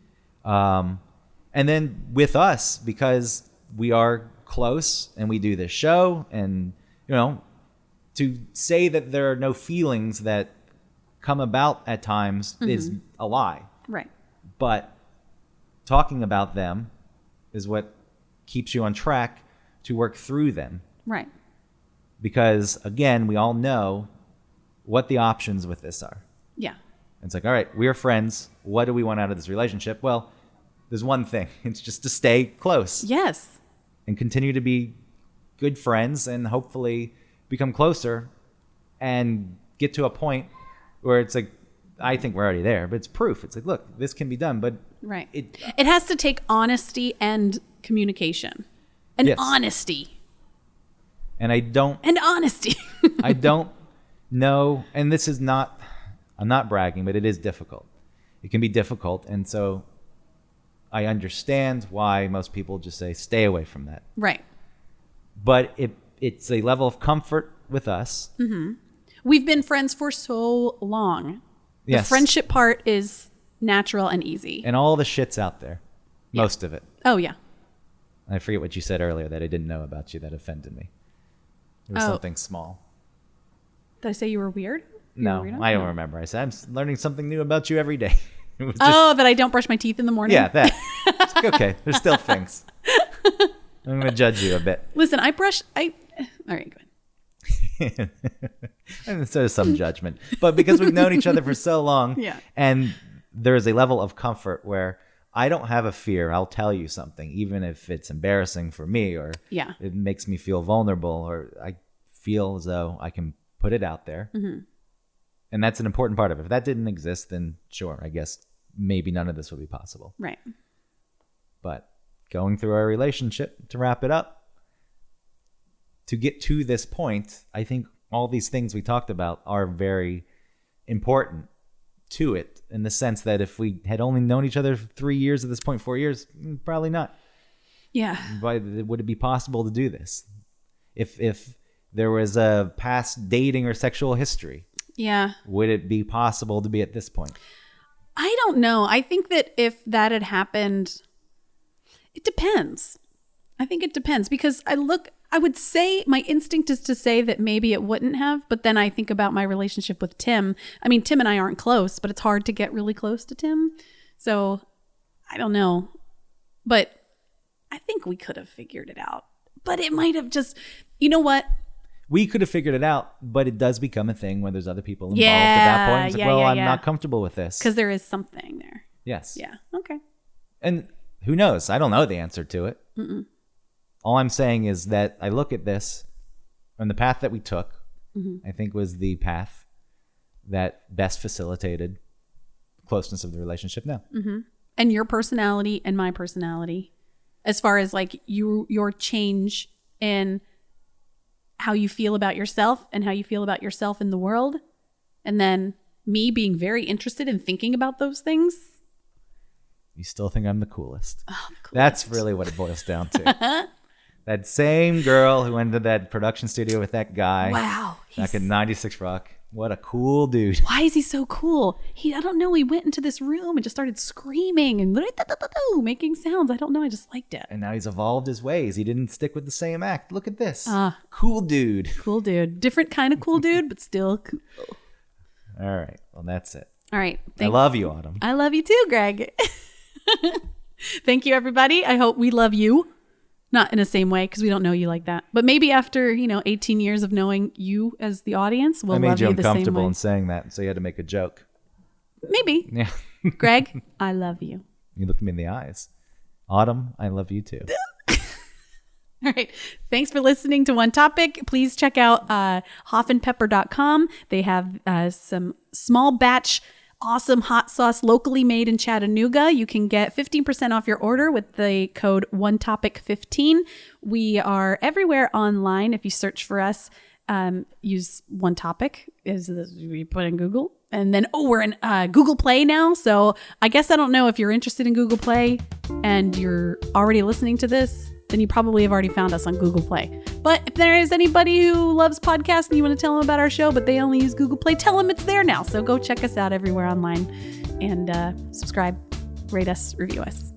And then with us, because we are close and we do this show, and to say that there are no feelings that come about at times is a lie. Right. But talking about them is what keeps you on track to work through them. Right. Because again, we all know what the options with this are. Yeah. It's like, all right, we are friends. What do we want out of this relationship? Well, there's one thing. It's just to stay close Yes. and continue to be good friends and hopefully become closer and get to a point where it's like, I think we're already there, but it's proof. It's like, look, this can be done, but Right. it It has to take honesty and communication. And Yes. honesty. and I don't And honesty. I don't know, and this is not, I'm not bragging, but it is difficult. It can be difficult, and so I understand why most people just say stay away from that. Right. But it's a level of comfort with us. We've been friends for so long. The Yes. friendship part is natural and easy. And all the shit's out there. Most of it. Oh, yeah. I forget what you said earlier that I didn't know about you that offended me. It was Oh. something small. Did I say you were weird? You No, were weirdo? I don't remember. I said, I'm learning something new about you every day. It was just, Oh, that I don't brush my teeth in the morning? yeah, that. It's like, okay, there's still things. I'm going to judge you a bit. Listen, all right, go ahead. And so there's some judgment. But because we've known each other for so long, Yeah. and there's a level of comfort where I don't have a fear. I'll tell you something, even if it's embarrassing for me or Yeah. it makes me feel vulnerable or I feel as though I can put it out there. Mm-hmm. And that's an important part of it. If that didn't exist, then sure, I guess maybe none of this would be possible. Right. But going through our relationship, to wrap it up, to get to this point, I think all these things we talked about are very important to it, in the sense that if we had only known each other for 3 years at this point, 4 years, probably not. Yeah. Why would it be possible to do this? If there was a past dating or sexual history, Yeah. Would it be possible to be at this point? I don't know. I think that if that had happened, it depends. I think it depends because I would say my instinct is to say that maybe it wouldn't have, but then I think about my relationship with Tim. I mean, Tim and I aren't close, but it's hard to get really close to Tim. So I don't know. But I think we could have figured it out. But it might have just, you know what? We could have figured it out, but it does become a thing when there's other people involved at that point. It's like, I'm not comfortable with this. Because there is something there. Yes. Yeah. Okay. And who knows? I don't know the answer to it. All I'm saying is that I look at this and the path that we took, I think was the path that best facilitated closeness of the relationship now. And your personality and my personality, as far as like your change in how you feel about yourself and how you feel about yourself in the world. And then me being very interested in thinking about those things. You still think I'm the coolest. Oh, the coolest. That's really what it boils down to. That same girl who went to that production studio with that guy. Wow. Back in 96 Rock. What a cool dude. Why is he so cool? I don't know. He went into this room and just started screaming and making sounds. I don't know. I just liked it. And now he's evolved his ways. He didn't stick with the same act. Look at this. Cool dude. Cool dude. Different kind of cool dude, but still cool. All right. Well, that's it. All right. I love you, Autumn. I love you too, Greg. Thank you, everybody. I hope we love you. Not in the same way, because we don't know you like that. But maybe after, 18 years of knowing you as the audience, we'll love you the same way. I made you uncomfortable in saying that, so you had to make a joke. Maybe. Yeah. Greg, I love you. You looked me in the eyes. Autumn, I love you too. All right. Thanks for listening to One Topic. Please check out hoffandpepper.com. They have some small batch awesome hot sauce locally made in Chattanooga. You can get 15% off your order with the code OneTopic15. We are everywhere online. If you search for us, use One Topic we put in Google. And then, we're in Google Play now. So I guess I don't know if you're interested in Google Play and you're already listening to this, then you probably have already found us on Google Play. But if there is anybody who loves podcasts and you want to tell them about our show, but they only use Google Play, tell them it's there now. So go check us out everywhere online and subscribe, rate us, review us.